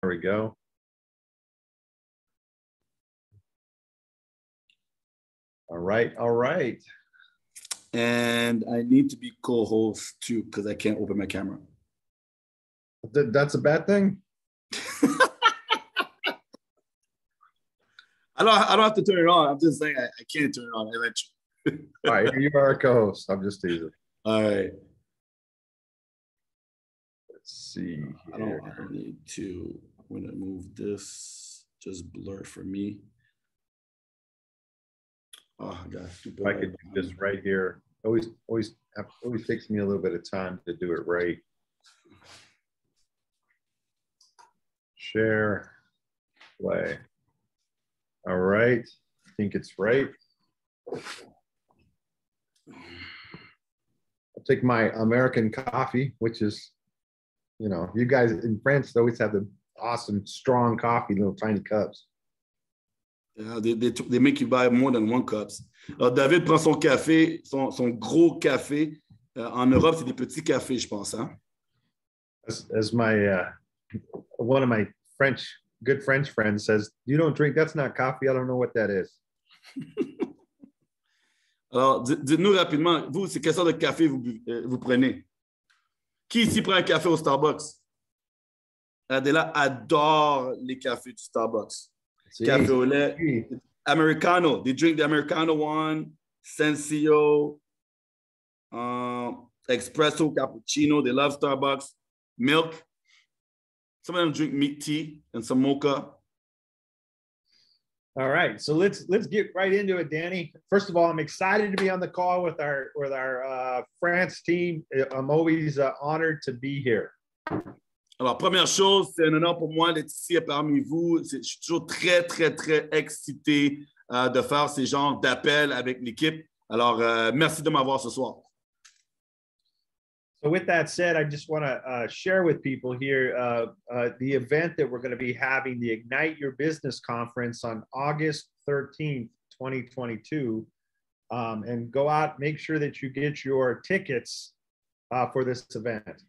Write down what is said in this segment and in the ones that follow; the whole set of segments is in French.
we go. All right, all right. And I need to be co-host too because I can't open my camera. That's a bad thing? I don't have to turn it on. I'm just saying I can't turn it on eventually. All right, you are a co-host. I'm just teasing. All right. Let's see here. I don't need to. I'm going to move this. Just blur for me. Oh, I got stupid. I could do this right here. Always takes me a little bit of time to do it right. Share, play. All right, I think it's right. I'll take my American coffee, which is, you know, you guys in France always have the awesome, strong coffee, little tiny cups. Yeah, they make you buy more than one cups. Alors, David prend son café, son gros café. En Europe, c'est des petits cafés, je pense. Hein? As my one of my good French friends says, you don't drink, that's not coffee. I don't know what that is. Alors, dites-nous rapidement, vous, c'est quelle sorte de café vous prenez? Qui ici prend un café au Starbucks? Adela adore les cafés du Starbucks. Café au lait, Americano. They drink the Americano one, Senseo, espresso, cappuccino. They love Starbucks. Milk. Some of them drink meat tea and some mocha. All right, so let's get right into it, Danny. First of all, I'm excited to be on the call with our France team. I'm always honored to be here. Alors, première chose, c'est un honneur pour moi d'être ici parmi vous. Je suis toujours très, très, très excité de faire ces genres d'appels avec l'équipe. Alors, merci de m'avoir ce soir. So with that said, I just want to share with people here the event that we're going to be having, the Ignite Your Business Conference on August 13th, 2022. And go out, make sure that you get your tickets for this event.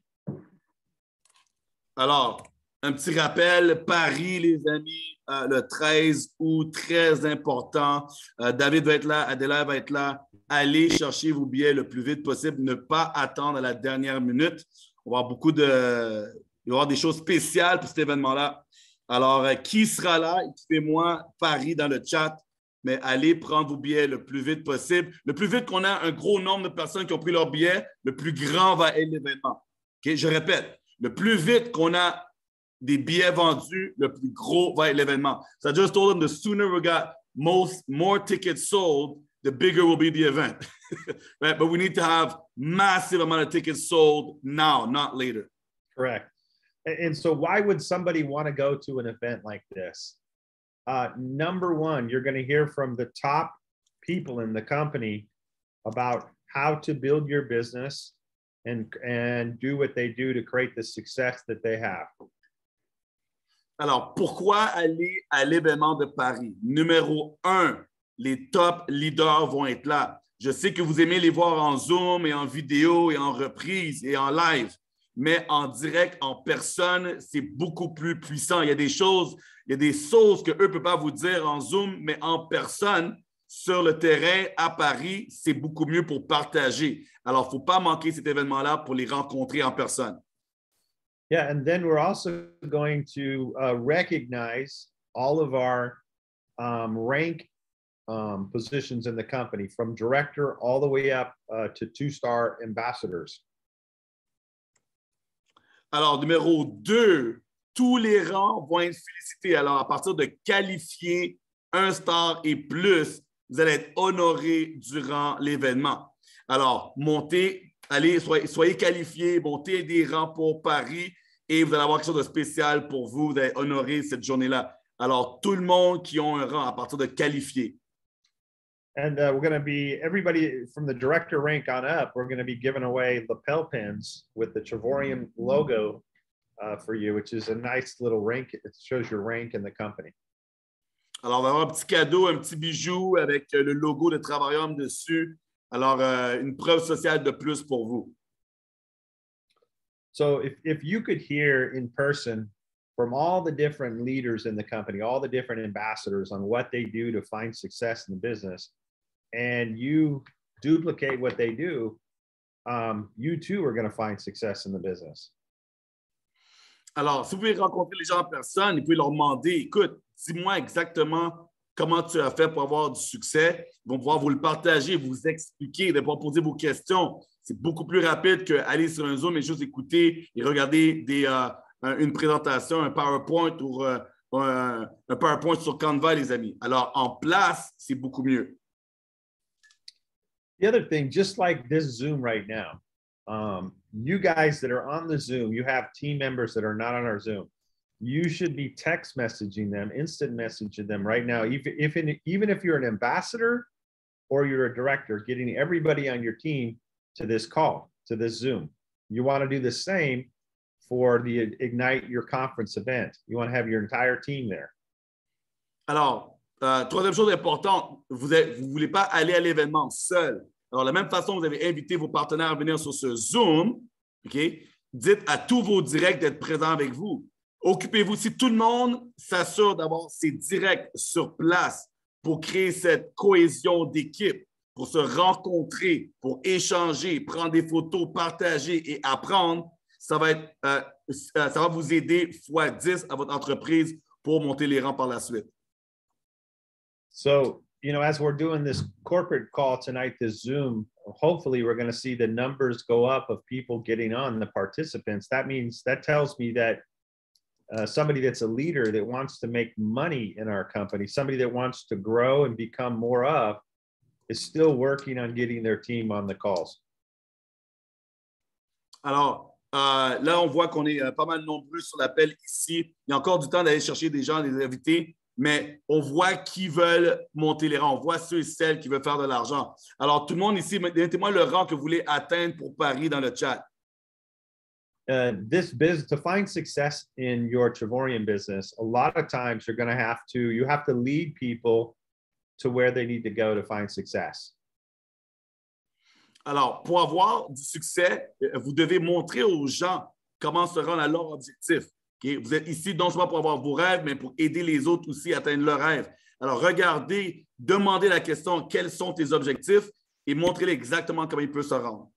Alors, un petit rappel, Paris, les amis, le 13 août, très important. David va être là, Adela va être là. Allez chercher vos billets le plus vite possible. Ne pas attendre à la dernière minute. On va avoir il va y avoir des choses spéciales pour cet événement-là. Alors, qui sera là? Écrivez-moi Paris dans le chat. Mais allez prendre vos billets le plus vite possible. Le plus vite qu'on a un gros nombre de personnes qui ont pris leurs billets, le plus grand va être l'événement. Okay? Je répète. Le plus vite qu'on a des billets vendus, le plus gros va être l'événement. So I just told them the sooner we got more tickets sold, the bigger will be the event. Right? But we need to have massive amount of tickets sold now, not later. Correct. And so why would somebody want to go to an event like this? Number one, you're going to hear from the top people in the company about how to build your business and do what they do to create the success that they have. Alors, pourquoi aller à l'événement de Paris? Numéro 1, les top leaders vont être là. Je sais que vous aimez les voir en Zoom et en vidéo et en reprise et en live, mais en direct, en personne, c'est beaucoup plus puissant. Il y a des choses, il y a des choses qu'eux ne peuvent pas vous dire en Zoom, mais en personne, sur le terrain, à Paris, c'est beaucoup mieux pour partager. Alors, il ne faut pas manquer cet événement-là pour les rencontrer en personne. Yeah, and then we're also going to recognize all of our rank positions in the company, from director all the way up to 2-star ambassadors. Alors, numéro 2, tous les rangs vont être félicités. Alors, à partir de qualifier 1 star et plus, vous allez être honoré durant l'événement. Alors, montez, allez, soyez qualifiés, montez des rangs pour Paris et vous allez avoir quelque chose de spécial pour vous. Vous allez honorer cette journée-là. Alors, tout le monde qui a un rang à partir de qualifié. And we're going to be, everybody from the director rank on up, we're going to be giving away lapel pins with the Travorium logo for you, which is a nice little rank. It shows your rank in the company. Alors, on va avoir un petit cadeau, un petit bijou avec le logo de Travaillum dessus. Alors, une preuve sociale de plus pour vous. So if you could hear in person from all the different leaders in the company, all the different ambassadors on what they do to find success in the business, and you duplicate what they do, you too are going to find success in the business. Alors, si vous pouvez rencontrer les gens en personne, vous pouvez leur demander, écoute, dis-moi exactement comment tu as fait pour avoir du succès. Ils vont pouvoir vous le partager, vous expliquer, de pouvoir poser vos questions. C'est beaucoup plus rapide qu'aller sur un Zoom et juste écouter et regarder une présentation, un PowerPoint ou un PowerPoint sur Canva, les amis. Alors, en place, c'est beaucoup mieux. The other thing, just like this Zoom right now, you guys that are on the Zoom, you have team members that are not on our Zoom. You should be text messaging them, instant messaging them right now. Even if you're an ambassador or you're a director, getting everybody on your team to this call, to this Zoom. You want to do the same for the Ignite Your Conference event. You want to have your entire team there. Alors, troisième chose importante, vous ne voulez pas aller à l'événement seul. Alors, de la même façon, vous avez invité vos partenaires à venir sur ce Zoom. OK? Dites à tous vos directs d'être présents avec vous. Occupez-vous. Si tout le monde s'assure d'avoir ses directs sur place pour créer cette cohésion d'équipe, pour se rencontrer, pour échanger, prendre des photos, partager et apprendre, ça va vous aider x10 à votre entreprise pour monter les rangs par la suite. So, as we're doing this corporate call tonight, this Zoom, hopefully we're going to see the numbers go up of people getting on, the participants. That tells me that somebody that's a leader that wants to make money in our company, somebody that wants to grow and become more of, is still working on getting their team on the calls. Alors, là, on voit qu'on est pas mal nombreux sur l'appel ici. Il y a encore du temps d'aller chercher des gens, des invités, mais on voit qui veulent monter les rangs. On voit ceux et celles qui veulent faire de l'argent. Alors, tout le monde ici, mettez-moi le rang que vous voulez atteindre pour Paris dans le chat. This business, to find success in your Trevorian business, a lot of times you have to lead people to where they need to go to find success. Alors, pour avoir du succès, vous devez montrer aux gens comment se rendre à leur objectif. Okay? Vous êtes ici non seulement pour avoir vos rêves, mais pour aider les autres aussi à atteindre leurs rêves. Alors, regardez, demandez la question, quels sont tes objectifs et montrez-les exactement comment ils peuvent se rendre.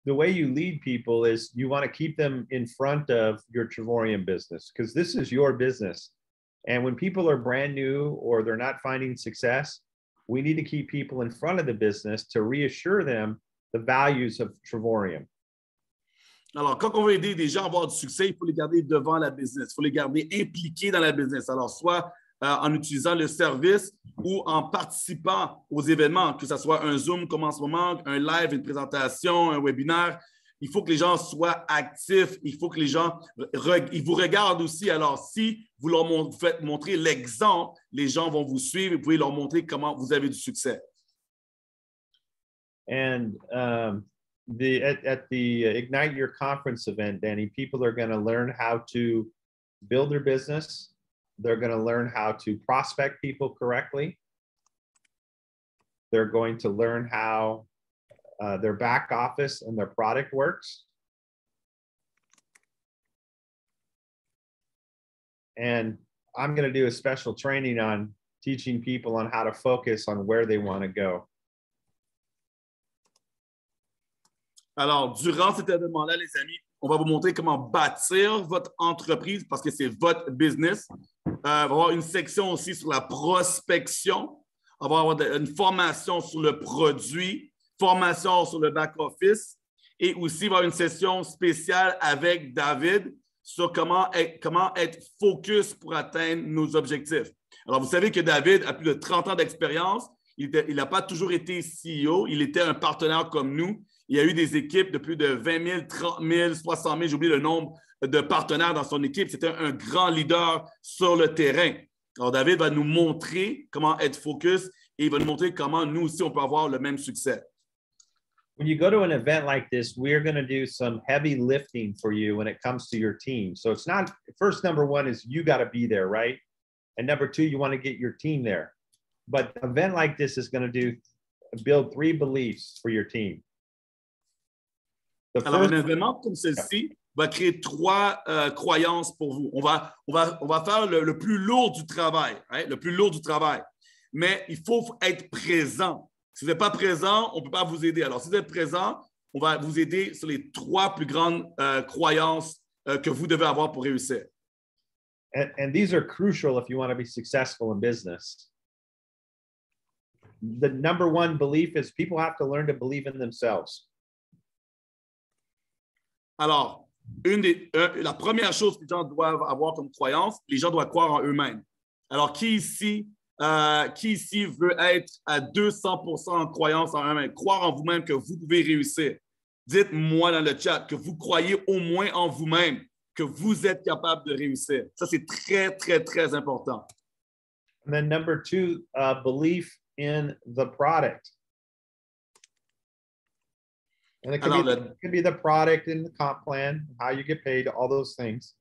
The way you lead people is you want to keep them in front of your Trevorian business because this is your business. And when people are brand new or they're not finding success, we need to keep people in front of the business to reassure them the values of Trevorian. Alors, quand on veut aider des gens à avoir du succès, il faut les garder devant la business. Il faut les garder impliqués dans la business. Alors, soit en utilisant le service ou en participant aux événements, que ce soit un Zoom comme en ce moment, un live, une présentation, un webinaire. Il faut que les gens soient actifs. Il faut que les gens ils vous regardent aussi. Alors, si vous leur faites montrer l'exemple, les gens vont vous suivre et vous pouvez leur montrer comment vous avez du succès. And at the Ignite Your Conference event, Danny, people are going to learn how to build their business. They're going to learn how to prospect people correctly. They're going to learn how their back office and their product works. And I'm going to do a special training on teaching people on how to focus on where they want to go. Alors, durant cet événement-là, les amis, on va vous montrer comment bâtir votre entreprise parce que c'est votre business. On va avoir une section aussi sur la prospection. On va avoir une formation sur le produit, formation sur le back-office et aussi il va y avoir une session spéciale avec David sur comment être focus pour atteindre nos objectifs. Alors, vous savez que David a plus de 30 ans d'expérience. Il n'a pas toujours été CEO. Il était un partenaire comme nous. Il y a eu des équipes de plus de 20 000, 30 000, 60 000. J'ai oublié le nombre de partenaires dans son équipe. C'était un grand leader sur le terrain. Alors, David va nous montrer comment être focus et il va nous montrer comment nous aussi, on peut avoir le même succès. When you go to an event like this, we're going to do some heavy lifting for you when it comes to your team. So it's not, first, number one is you got to be there, right? And number two, you want to get your team there. But an event like this is going to build 3 beliefs for your team. Alors, un événement comme celle-ci va créer 3 croyances pour vous. On va faire le plus lourd du travail, right? Le plus lourd du travail. Mais il faut être présent. Si vous n'êtes pas présent, on ne peut pas vous aider. Alors, si vous êtes présent, on va vous aider sur les 3 plus grandes croyances que vous devez avoir pour réussir. And these are crucial if you want to be successful in business. The number one belief is people have to learn to believe in themselves. Alors, la première chose que les gens doivent avoir comme croyance, les gens doivent croire en eux-mêmes. Alors, qui ici veut être à 200% en croyance en eux-mêmes, croire en vous-même que vous pouvez réussir? Dites-moi dans le chat que vous croyez au moins en vous-même, que vous êtes capable de réussir. Ça, c'est très, très, très important. And then number 2, belief in the product. And it could be the product and the comp plan, how you get paid, all those things.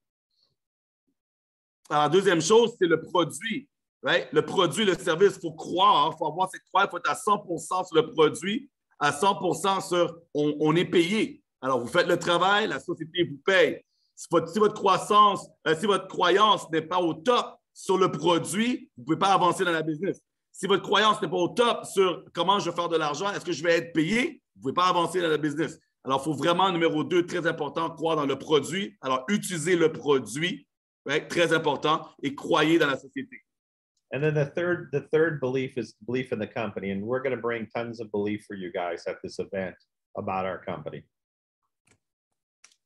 Alors, la deuxième chose, c'est le produit. Right? Le produit, le service, il faut croire, il faut avoir cette croyance, il faut être à 100% sur le produit, à 100% sur on est payé. Alors, vous faites le travail, la société vous paye. Si votre croyance n'est pas au top sur le produit, vous ne pouvez pas avancer dans la business. Si votre croyance n'est pas au top sur comment je vais faire de l'argent, est-ce que je vais être payé, vous ne pouvez pas avancer dans la business. Alors, il faut vraiment, numéro 2, très important, croire dans le produit. Alors, utilisez le produit, right? Très important, et croyez dans la société. And then the third belief is belief in the company. And we're going to bring tons of belief for you guys at this event about our company.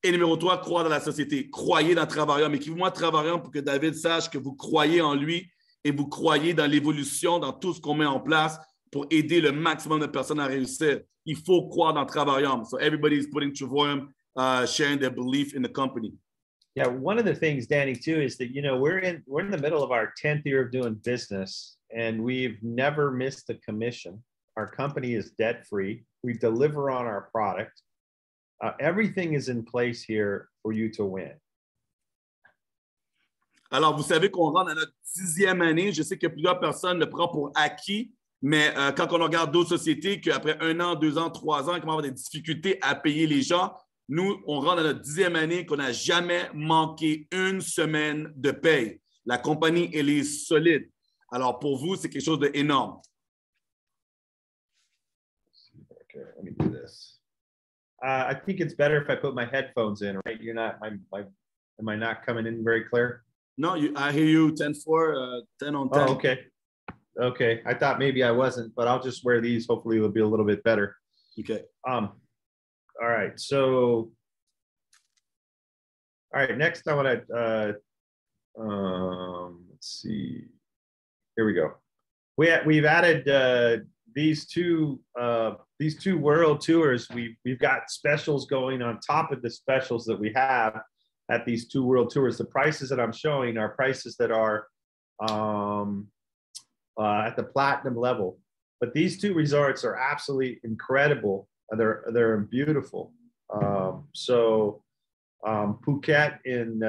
Et numéro 3, croire dans la société. Croyez dans Travaillons. Écrivez-moi Travaillons pour que David sache que vous croyez en lui et vous croyez dans l'évolution, dans tout ce qu'on met en place pour aider le maximum de personnes à réussir. Il faut croire dans Travaillons. So everybody is putting Travaillons, sharing their belief in the company. Yeah, one of the things, Danny, too, is that, you know, we're in the middle of our 10th year of doing business, and we've never missed a commission. Our company is debt free. We deliver on our product. Everything is in place here for you to win. Alors, vous savez qu'on rentre dans notre 10e année. Je sais que plusieurs personnes le prennent pour acquis, mais quand on regarde d'autres sociétés, qu'après 1 an, 2 ans, 3 ans, ils commencent à avoir des difficultés à payer les gens, nous, on rentre dans notre 10e année qu'on n'a jamais manqué une semaine de paye. La compagnie, elle est solide. Alors, pour vous, c'est quelque chose d'énorme. Okay, let me do this. I think it's better if I put my headphones in, right? You're not, am I not coming in very clear? No, I hear you 10-4, 10 on 10. Oh, okay. Okay. I thought maybe I wasn't, but I'll just wear these. Hopefully it'll be a little bit better. Okay. All right. So, all right. Next, I want to, let's see. Here we go. We've added these two world tours. We've got specials going on top of the specials that we have at these 2 world tours. The prices that I'm showing are prices that are at the platinum level. But these 2 resorts are absolutely incredible. They're beautiful. Phuket in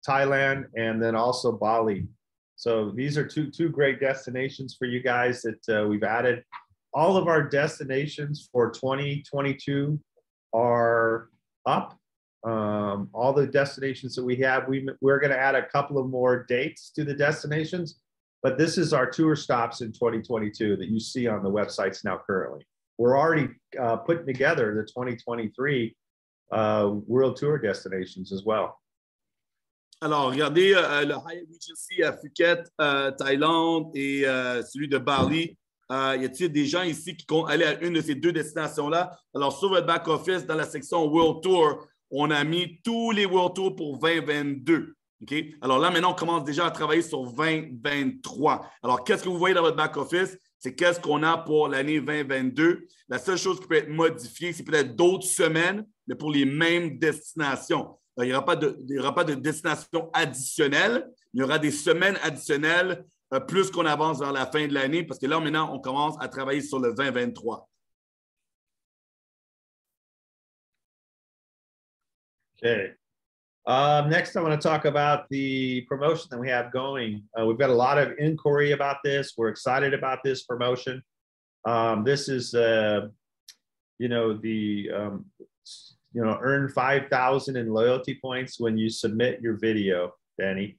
Thailand, and then also Bali. So these are two great destinations for you guys that we've added. All of our destinations for 2022 are up. All the destinations that we have, we're going to add a couple of more dates to the destinations. But this is our tour stops in 2022 that you see on the websites now currently. We're already putting together the 2023 World Tour destinations as well. Alors, regardez le Hyatt Regency à Phuket, Thaïlande et celui de Bali. Y a-t-il des gens ici qui comptent aller à une de ces 2 destinations-là? Alors, sur votre back-office, dans la section World Tour, on a mis tous les World Tours pour 2022. Okay? Alors là, maintenant, on commence déjà à travailler sur 2023. Alors, qu'est-ce que vous voyez dans votre back-office? C'est qu'est-ce qu'on a pour l'année 2022. La seule chose qui peut être modifiée, c'est peut-être d'autres semaines, mais pour les mêmes destinations. Il n'y aura pas de destination additionnelle. Il y aura des semaines additionnelles plus qu'on avance vers la fin de l'année, parce que là, maintenant, on commence à travailler sur le 2023. Okay. Next, I want to talk about the promotion that we have going. We've got a lot of inquiry about this. We're excited about this promotion. This is, you know, earn 5,000 in loyalty points when you submit your video, Danny.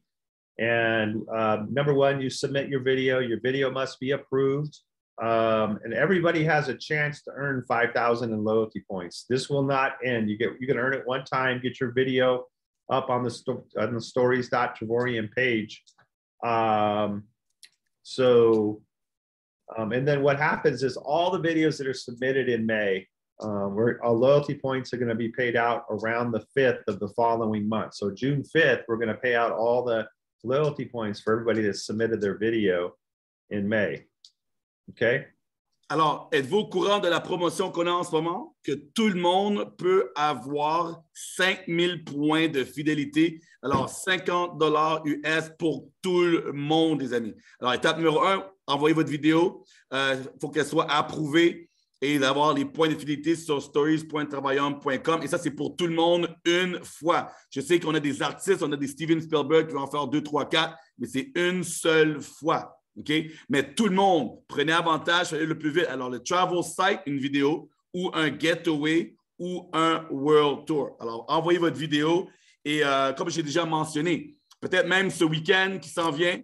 And number one, you submit your video must be approved. And everybody has a chance to earn 5,000 in loyalty points. This will not end. You can earn it one time, get your video up on the stories.Travorian page. And then what happens is all the videos that are submitted in May, our loyalty points are going to be paid out around the 5th of the following month. So June 5th, we're going to pay out all the loyalty points for everybody that submitted their video in May. OK? Alors, êtes-vous au courant de la promotion qu'on a en ce moment? Que tout le monde peut avoir 5000 points de fidélité. Alors, 50 $ US pour tout le monde, les amis. Alors, étape numéro 1, envoyez votre vidéo. Il faut qu'elle soit approuvée et d'avoir les points de fidélité sur stories.travaillhomme.com. Et ça, c'est pour tout le monde une fois. Je sais qu'on a des artistes, on a des Steven Spielberg qui vont en faire 2, 3, 4, mais c'est une seule fois. OK? Mais tout le monde, prenez avantage, fallait le plus vite. Alors, le travel site, une vidéo, ou un getaway, ou un world tour. Alors, envoyez votre vidéo et comme j'ai déjà mentionné, peut-être même ce week-end qui s'en vient,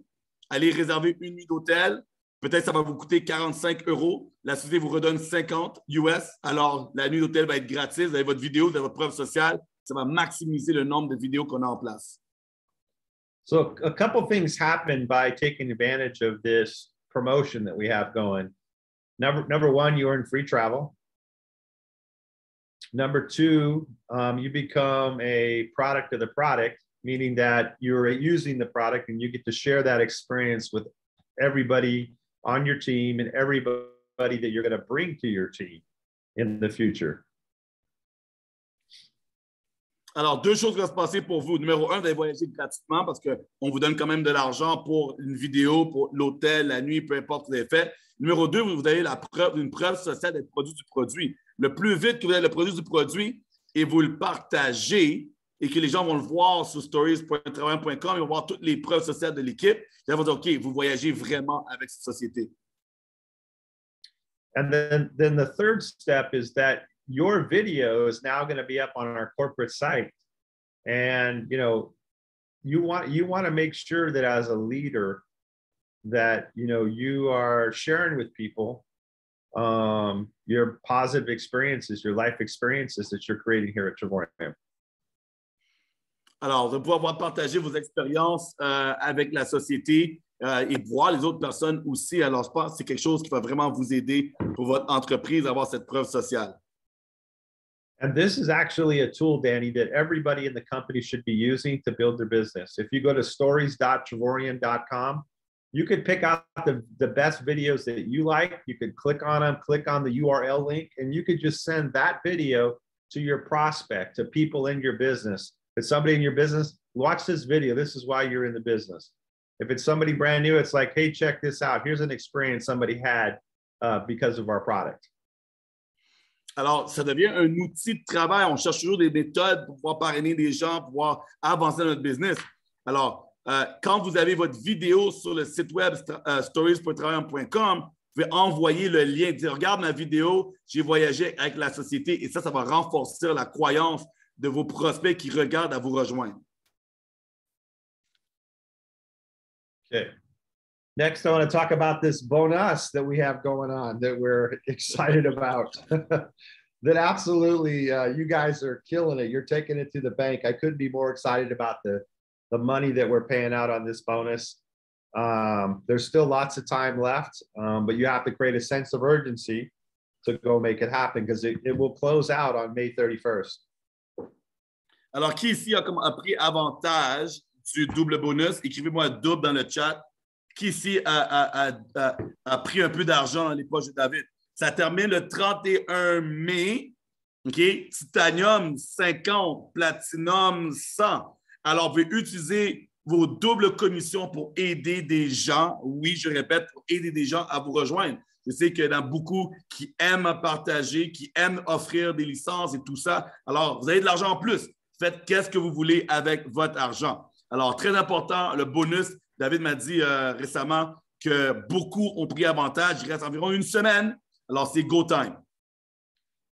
allez réserver une nuit d'hôtel. Peut-être ça va vous coûter 45 €. La société vous redonne 50 US. Alors, la nuit d'hôtel va être gratis. Vous avez votre vidéo, vous avez votre preuve sociale. Ça va maximiser le nombre de vidéos qu'on a en place. So a couple things happen by taking advantage of this promotion that we have going. Number one, you earn free travel. Number two, you become a product of the product, meaning that you're using the product and you get to share that experience with everybody on your team and everybody that you're going to bring to your team in the future. Alors, deux choses vont se passer pour vous. Numéro un, vous allez voyager gratuitement parce qu'on vous donne quand même de l'argent pour une vidéo, pour l'hôtel, la nuit, peu importe ce que vous avez fait. Numéro deux, vous avez une preuve sociale d'être produit du produit. Le plus vite que vous avez le produit du produit et vous le partagez et que les gens vont le voir sur stories.travaillhomme.com, ils vont voir toutes les preuves sociales de l'équipe. Ils vont dire, OK, vous voyagez vraiment avec cette société. And then the third step is that your video is now going to be up on our corporate site. And, you want to make sure that as a leader that, you are sharing with people your positive experiences, your life experiences that you're creating here at Travorian. Alors, de pouvoir partager vos expériences avec la société et voir les autres personnes aussi. Alors, je pense que c'est quelque chose qui va vraiment vous aider pour votre entreprise à avoir cette preuve sociale. And this is actually a tool, Danny, that everybody in the company should be using to build their business. If you go to stories.Travorian.com, you could pick out the best videos that you like. You could click on them, click on the URL link, and you could just send that video to your prospect, to people in your business. If somebody in your business, watch this video. This is why you're in the business. If it's somebody brand new, it's like, hey, check this out. Here's an experience somebody had because of our product. Alors, ça devient un outil de travail. On cherche toujours des méthodes pour pouvoir parrainer des gens, pour pouvoir avancer notre business. Alors, quand vous avez votre vidéo sur le site web stories.travaillhomme.com, vous pouvez envoyer le lien, dire « Regarde ma vidéo, j'ai voyagé avec la société. » Et ça va renforcer la croyance de vos prospects qui regardent à vous rejoindre. Okay. Next, I want to talk about this bonus that we have going on that we're excited about. That absolutely, you guys are killing it. You're taking it to the bank. I couldn't be more excited about the money that we're paying out on this bonus. There's still lots of time left, but you have to create a sense of urgency to go make it happen because it will close out on May 31st. Alors, qui ici a pris avantage du double bonus? Écrivez-moi double dans le chat. Qui ici a pris un peu d'argent dans les poches de David? Ça termine le 31 mai. OK? Titanium 50, Platinum 100. Alors, vous pouvez utiliser vos doubles commissions pour aider des gens. Oui, je répète, pour aider des gens à vous rejoindre. Je sais qu'il y en a beaucoup qui aiment partager, qui aiment offrir des licences et tout ça. Alors, vous avez de l'argent en plus. Faites qu'est-ce que vous voulez avec votre argent. Alors, très important, le bonus. David m'a dit récemment que beaucoup ont pris avantage. Il reste environ une semaine. Alors, c'est go time.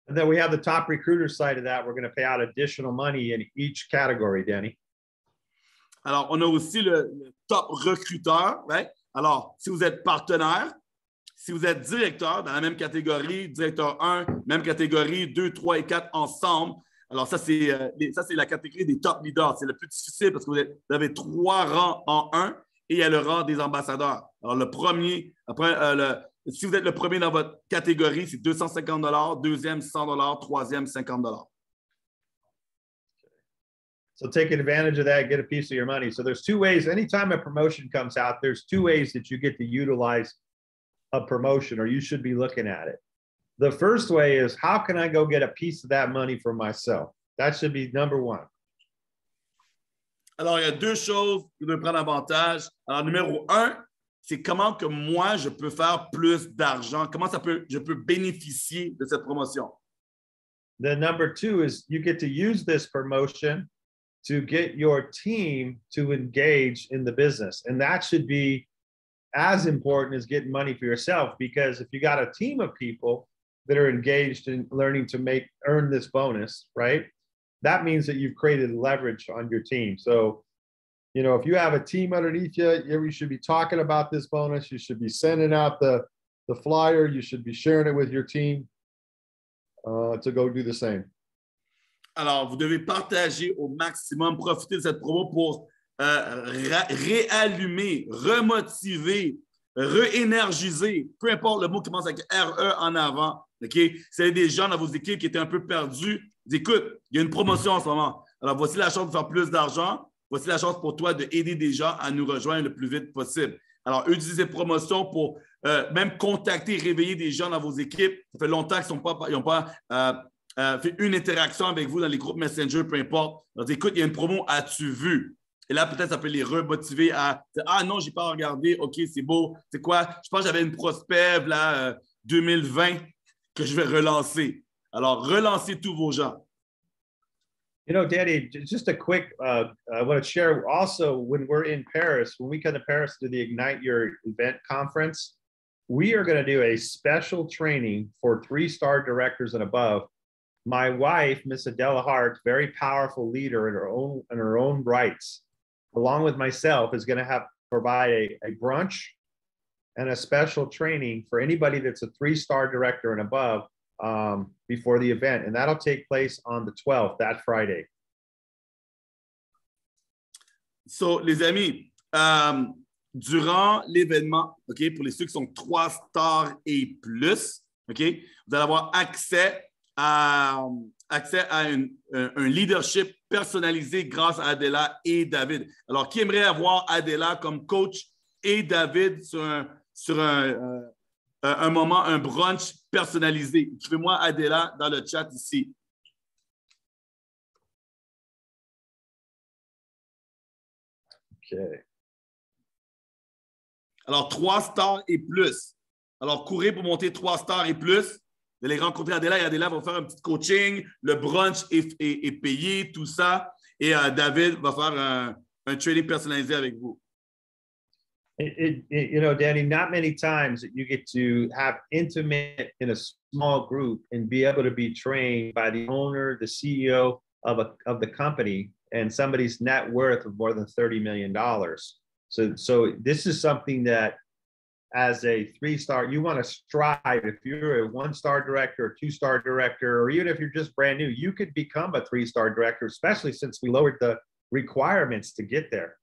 And then we have the top recruiter side of that. We're going to pay out additional money in each category, Danny. Alors, on a aussi le top recruteur. Right? Alors, si vous êtes partenaire, si vous êtes directeur dans la même catégorie, directeur 1, même catégorie, 2, 3 et 4 ensemble. Alors, ça, c'est la catégorie des top leaders. C'est le plus difficile parce que vous avez 3 rangs en 1 et il y a le rang des ambassadeurs. Alors, le premier, après, si vous êtes le premier dans votre catégorie, c'est 250 $, deuxième, 100 $, troisième, 50 $. So take advantage of that, get a piece of your money. So there's 2 ways. Anytime a promotion comes out, there's 2 ways that you get to utilize a promotion, or you should be looking at it. The first way is, how can I go get a piece of that money for myself? That should be number 1. Alors, il y a 2 choses qui doivent prendre avantage. Alors, numéro 1, c'est comment que moi, je peux faire plus d'argent. Comment je peux bénéficier de cette promotion. Then number 2 is you get to use this promotion to get your team to engage in the business. And that should be as important as getting money for yourself, because if you got a team of people that are engaged in learning to earn this bonus, right? That means that you've created leverage on your team. So, you know, if you have a team underneath you, you should be talking about this bonus. You should be sending out the flyer. You should be sharing it with your team to go do the same. Alors, vous devez partager au maximum, profiter de cette promo pour réallumer, remotiver, réénergiser, peu importe le mot qui commence avec RE en avant. Okay? Si vous avez des gens dans vos équipes qui étaient un peu perdus, dites, écoute, il y a une promotion en ce moment. Alors, voici la chance de faire plus d'argent. Voici la chance pour toi d'aider des gens à nous rejoindre le plus vite possible. Alors, utilisez cette promotion pour même contacter, réveiller des gens dans vos équipes. Ça fait longtemps qu'ils n'ont pas fait une interaction avec vous dans les groupes Messenger, peu importe. Alors, écoute, il y a une promo, as-tu vu? Et là, peut-être, ça peut les remotiver à « Ah non, je n'ai pas regardé. OK, c'est beau. C'est quoi? Je pense que j'avais une prospect, là, 2020 que je vais relancer. » Alors, relancez tous vos gens. You know, Danny, just a quick, I want to share also, when we're in Paris, when we come to Paris to the Ignite Your Event conference, we are going to do a special training for 3-star directors and above. My wife, Miss Adela Hart, very powerful leader in her own rights, along with myself, is going to provide a brunch and a special training for anybody that's a 3-star director and above before the event. And that'll take place on the 12th, that Friday. So, les amis, durant l'événement, OK, pour les ceux qui sont 3 stars et plus, OK, vous allez avoir accès à un leadership personnalisé grâce à Adela et David. Alors, qui aimerait avoir Adela comme coach et David sur un moment, un brunch personnalisé? Écrivez-moi Adela dans le chat ici. OK. Alors, 3 stars et plus. Alors, courez pour monter 3 stars et plus. Vous allez rencontrer Adela et Adela va faire un petit coaching. Le brunch est payé, tout ça. Et David va faire un training personnalisé avec vous. You know, Danny, not many times that you get to have intimate in a small group and be able to be trained by the owner, the CEO of the company, and somebody's net worth of more than $30 million. So this is something that, as a 3-star, you want to strive. If you're a 1-star director, a 2-star director, or even if you're just brand new, you could become a 3-star director, especially since we lowered the requirements to get there.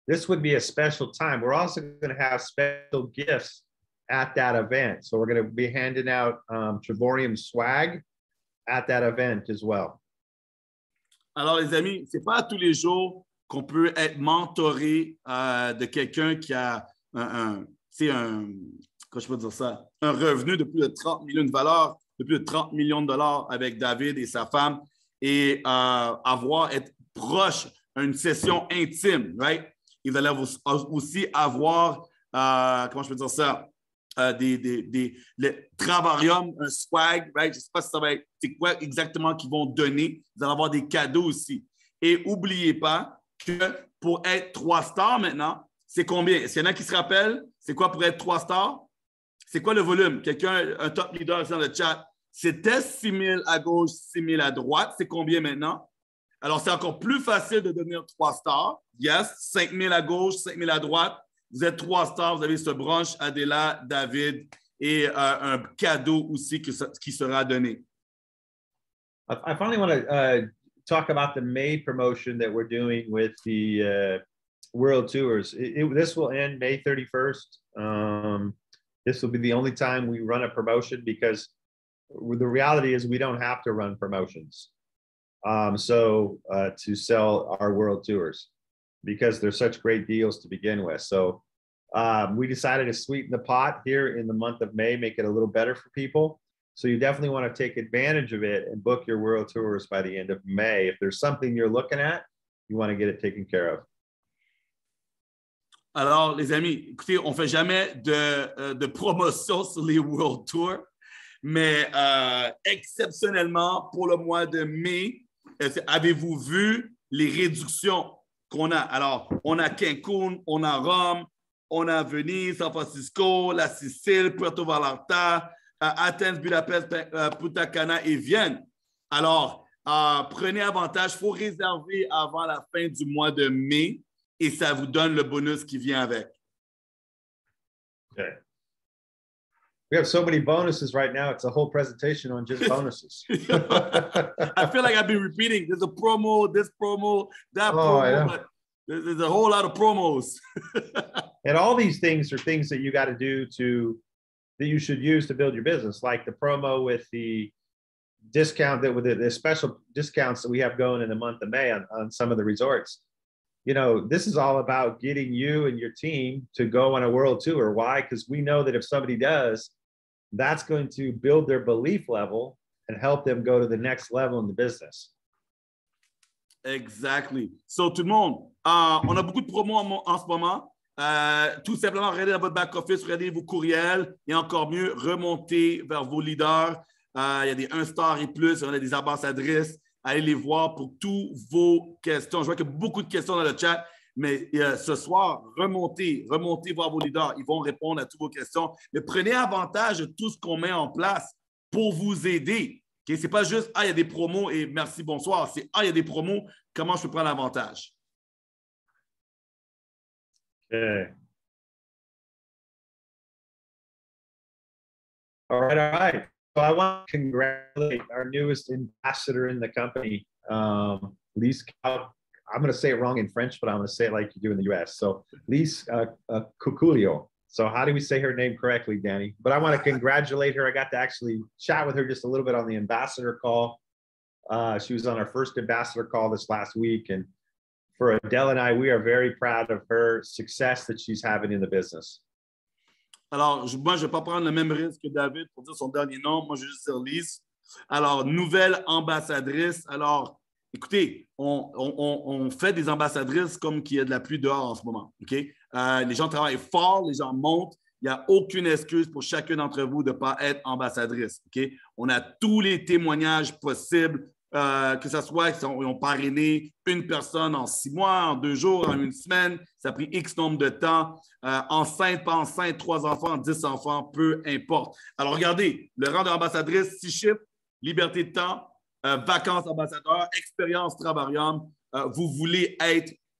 This would be a special time. We're also going to have special gifts at that event. So we're going to be handing out Trevorium swag at that event as well. Alors, les amis, c'est pas tous les jours qu'on peut être mentoré de quelqu'un qui a comment je peux dire ça, un revenu de plus de 30 millions de valeur, de plus de 30 millions de dollars avec David et sa femme, et être proche, une session intime, right? Et vous allez aussi avoir, comment je peux dire ça, le travarium, un swag, right? Je ne sais pas si ça va être, c'est quoi exactement qu'ils vont donner. Vous allez avoir des cadeaux aussi. Et n'oubliez pas que pour être 3 stars maintenant, c'est combien? Est-ce qu'il y en a qui se rappellent? C'est quoi pour être 3 stars? C'est quoi le volume? Quelqu'un, un top leader dans le chat, C'était 6 000 à gauche, 6 000 à droite. C'est combien maintenant? Alors, c'est encore plus facile de devenir 3 stars. Yes, 5 000 à gauche, 5 000 à droite. Vous êtes 3 stars, vous avez ce brunch, Adela, David, et un cadeau aussi qui sera donné. I finally want to talk about the May promotion that we're doing with the World Tours. This will end May 31st. This will be the only time we run a promotion because the reality is we don't have to run promotions. To sell our World Tours because they're such great deals to begin with. So we decided to sweeten the pot here in the month of May, make it a little better for people. So you definitely want to take advantage of it and book your World Tours by the end of May. If there's something you're looking at, you want to get it taken care of. Alors, les amis, écoutez, on ne fait jamais de promotion sur les World Tours, mais exceptionnellement, pour le mois de mai, avez-vous vu les réductions qu'on a? Alors, on a Cancun, on a Rome, on a Venise, San Francisco, la Sicile, Puerto Vallarta, Athènes, Budapest, Punta Cana et Vienne. Alors, prenez avantage. Il faut réserver avant la fin du mois de mai et ça vous donne le bonus qui vient avec. Okay. We have so many bonuses right now. It's a whole presentation on just bonuses. I feel like I've been repeating. There's a promo, this promo, that promo. But there's a whole lot of promos. And all these things are things that you got to do that you should use to build your business, like the promo with the discount with the special discounts that we have going in the month of May on some of the resorts. You know, this is all about getting you and your team to go on a world tour. Why? Because we know that if somebody does, that's going to build their belief level and help them go to the next level in the business. Exactly. So, tout le monde, on a beaucoup de promos en ce moment. Tout simplement, regardez dans votre back-office, regardez vos courriels et encore mieux, remontez vers vos leaders. Il y a des 1 star et plus, on a des ambassadrices. Allez les voir pour toutes vos questions. Je vois qu'il y a beaucoup de questions dans le chat, mais ce soir, remontez voir vos leaders. Ils vont répondre à toutes vos questions. Mais prenez avantage de tout ce qu'on met en place pour vous aider. Okay? Ce n'est pas juste « Ah, il y a des promos et merci, bonsoir ». C'est « Ah, il y a des promos, comment je peux prendre l'avantage ». Okay. All right. So I want to congratulate our newest ambassador in the company, Lise. I'm going to say it wrong in French, but I'm going to say it like you do in the U.S. So Lise Cuculio. So how do we say her name correctly, Danny? But I want to congratulate her. I got to actually chat with her just a little bit on the ambassador call. She was on our first ambassador call this last week, and for Adele and I, we are very proud of her success that she's having in the business. Alors, moi, je ne vais pas prendre le même risque que David pour dire son dernier nom. Moi, je vais juste dire Lise. Alors, nouvelle ambassadrice. Alors, écoutez, on fait des ambassadrices comme qu'il y a de la pluie dehors en ce moment. Okay? Les gens travaillent fort, les gens montent. Il n'y a aucune excuse pour chacun d'entre vous de ne pas être ambassadrice. Okay? On a tous les témoignages possibles. Que ce soit qu'ils ont parrainé une personne en 6 mois, en 2 jours, en 1 semaine, ça a pris X nombre de temps, enceinte, pas enceinte, 3 enfants, 10 enfants, peu importe. Alors regardez, le rang d'ambassadrice, 6 chiffres, liberté de temps, vacances ambassadeur, expérience Travarium, vous voulez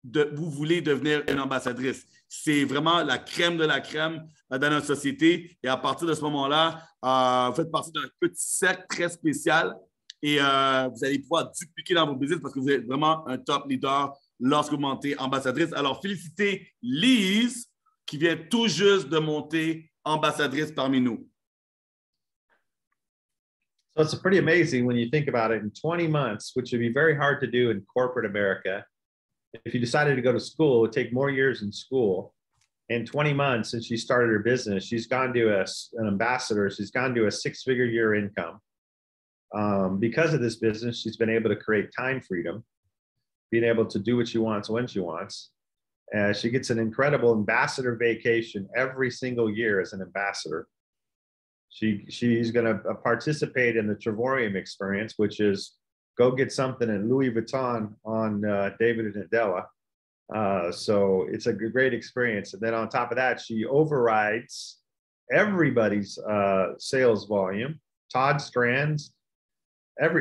devenir une ambassadrice. C'est vraiment la crème de la crème dans notre société et à partir de ce moment-là, vous faites partie d'un petit cercle très spécial. Et vous allez pouvoir dupliquer dans vos business parce que vous êtes vraiment un top leader lorsque vous montez ambassadrice. Alors, félicitez Lise qui vient tout juste de monter ambassadrice parmi nous. So it's pretty amazing when you think about it. In 20 months, which would be very hard to do in corporate America, if you decided to go to school, it would take more years in school. In 20 months since she started her business, she's gone to an ambassador. She's gone to a 6-figure year income. Because of this business, she's been able to create time freedom, being able to do what she wants when she wants. She gets an incredible ambassador vacation every single year as an ambassador. She's going to participate in the Travorium experience, which is go get something at Louis Vuitton on David and Adela. So it's a great experience. And then on top of that, she overrides everybody's sales volume Todd Strands,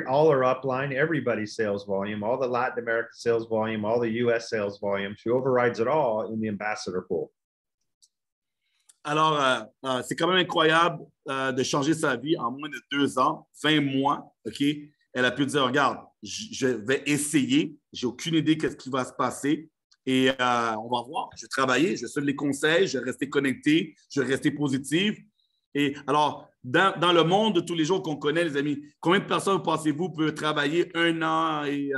all our upline, everybody's sales volume, all the Latin American sales volume, all the US sales volume. She overrides it all in the ambassador pool. Alors, c'est quand même incroyable de changer sa vie en moins de 2 ans, 20 mois, OK? Elle a pu dire, regarde, je vais essayer, j'ai aucune idée de ce qui va se passer et on va voir, je vais travailler, je vais suivre les conseils, je vais rester connecté, je vais rester positive. Et alors, dans le monde de tous les jours qu'on connaît, les amis, combien de personnes, pensez-vous, peuvent travailler 1 an et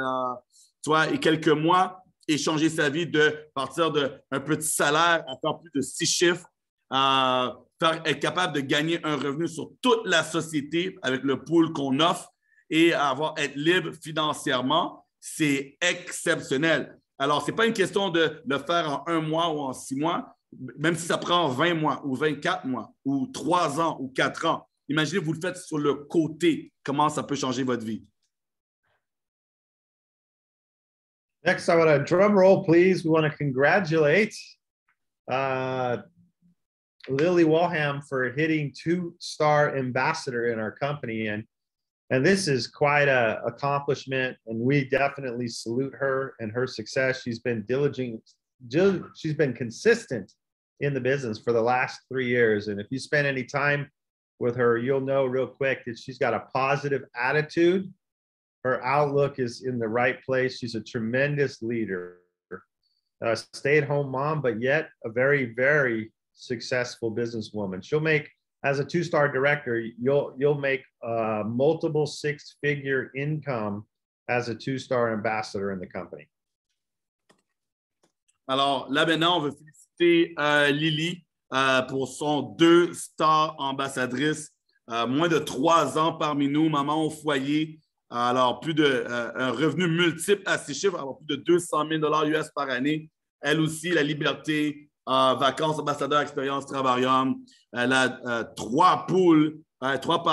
quelques mois et changer sa vie de partir d'un petit salaire à faire plus de 6 chiffres, être capable de gagner un revenu sur toute la société avec le pool qu'on offre et être libre financièrement, c'est exceptionnel. Alors, ce n'est pas une question de le faire en 1 mois ou en 6 mois, même si ça prend 20 mois ou 24 mois ou 3 ans ou 4 ans. Imaginez, vous le faites sur le côté, comment ça peut changer votre vie. Next, I want a drum roll, please. We want to congratulate Lily Walham for hitting 2-star ambassador in our company. And this is quite an accomplishment, and we definitely salute her and her success. She's been diligent. She's been consistent in the business for the last 3 years. And if you spend any time with her, you'll know real quick that she's got a positive attitude. Her outlook is in the right place. She's a tremendous leader, a stay-at-home mom, but yet a very, very successful businesswoman. She'll make, as a 2-star director, you'll make multiple 6-figure income as a 2-star ambassador in the company. Alors, là, maintenant, on veut féliciter Lily pour son 2-star ambassadrice. Moins de 3 ans parmi nous, maman au foyer. Alors, un revenu multiple à 6 chiffres, alors plus de 200 000 US par année. Elle aussi, la liberté, vacances, ambassadeur, expérience, travaillum. Elle a 3 poules, 3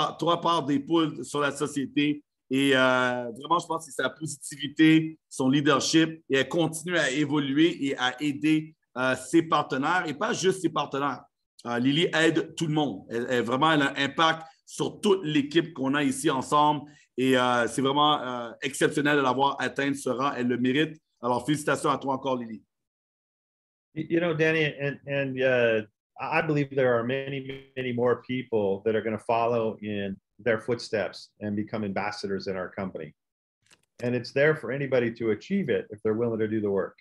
parts des poules sur la société. Et vraiment, je pense que c'est sa positivité, son leadership, et elle continue à évoluer et à aider ses partenaires, et pas juste ses partenaires. Lily aide tout le monde. Elle a un impact sur toute l'équipe qu'on a ici ensemble, et c'est vraiment exceptionnel de l'avoir atteint ce rang. Elle le mérite. Alors, félicitations à toi encore, Lily. You know, Danny, and I believe there are many, many more people that are going to follow in their footsteps and become ambassadors in our company. And it's there for anybody to achieve it if they're willing to do the work.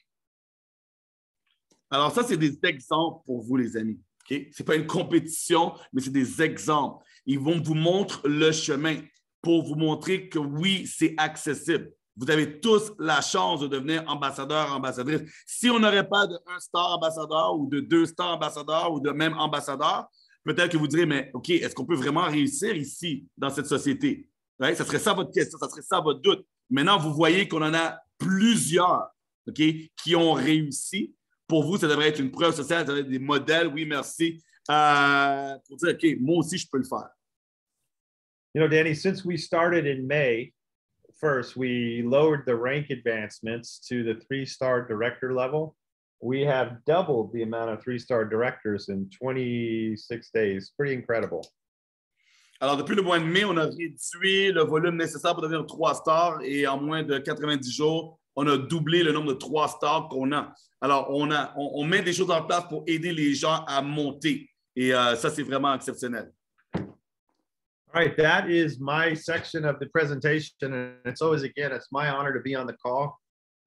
Alors ça, c'est des exemples pour vous, les amis. Okay? Ce n'est pas une compétition, mais c'est des exemples. Ils vont vous montrer le chemin pour vous montrer que oui, c'est accessible. Vous avez tous la chance de devenir ambassadeur, ambassadrice. Si on n'aurait pas de 1-star ambassadeur ou de 2-star ambassadeur ou de même ambassadeur, peut-être que vous direz, mais OK, est-ce qu'on peut vraiment réussir ici, dans cette société? Ouais, ça serait ça votre question, ça serait ça votre doute. Maintenant, vous voyez qu'on en a plusieurs, OK, qui ont réussi. Pour vous, ça devrait être une preuve sociale, ça devrait être des modèles, oui, merci, pour dire, OK, moi aussi, je peux le faire. You know, Danny, since we started in May 1st, we lowered the rank advancements to the 3-star director level. We have doubled the amount of 3-star directors in 26 days. Pretty incredible. Alors, depuis le mois de mai, on a réduit le volume nécessaire pour devenir 3 stars et en moins de 90 jours, on a doublé le nombre de 3 stars qu'on a. Alors, on met des choses en place pour aider les gens à monter. Et ça, c'est vraiment exceptionnel. All right, that is my section of the presentation. And it's always, again, it's my honor to be on the call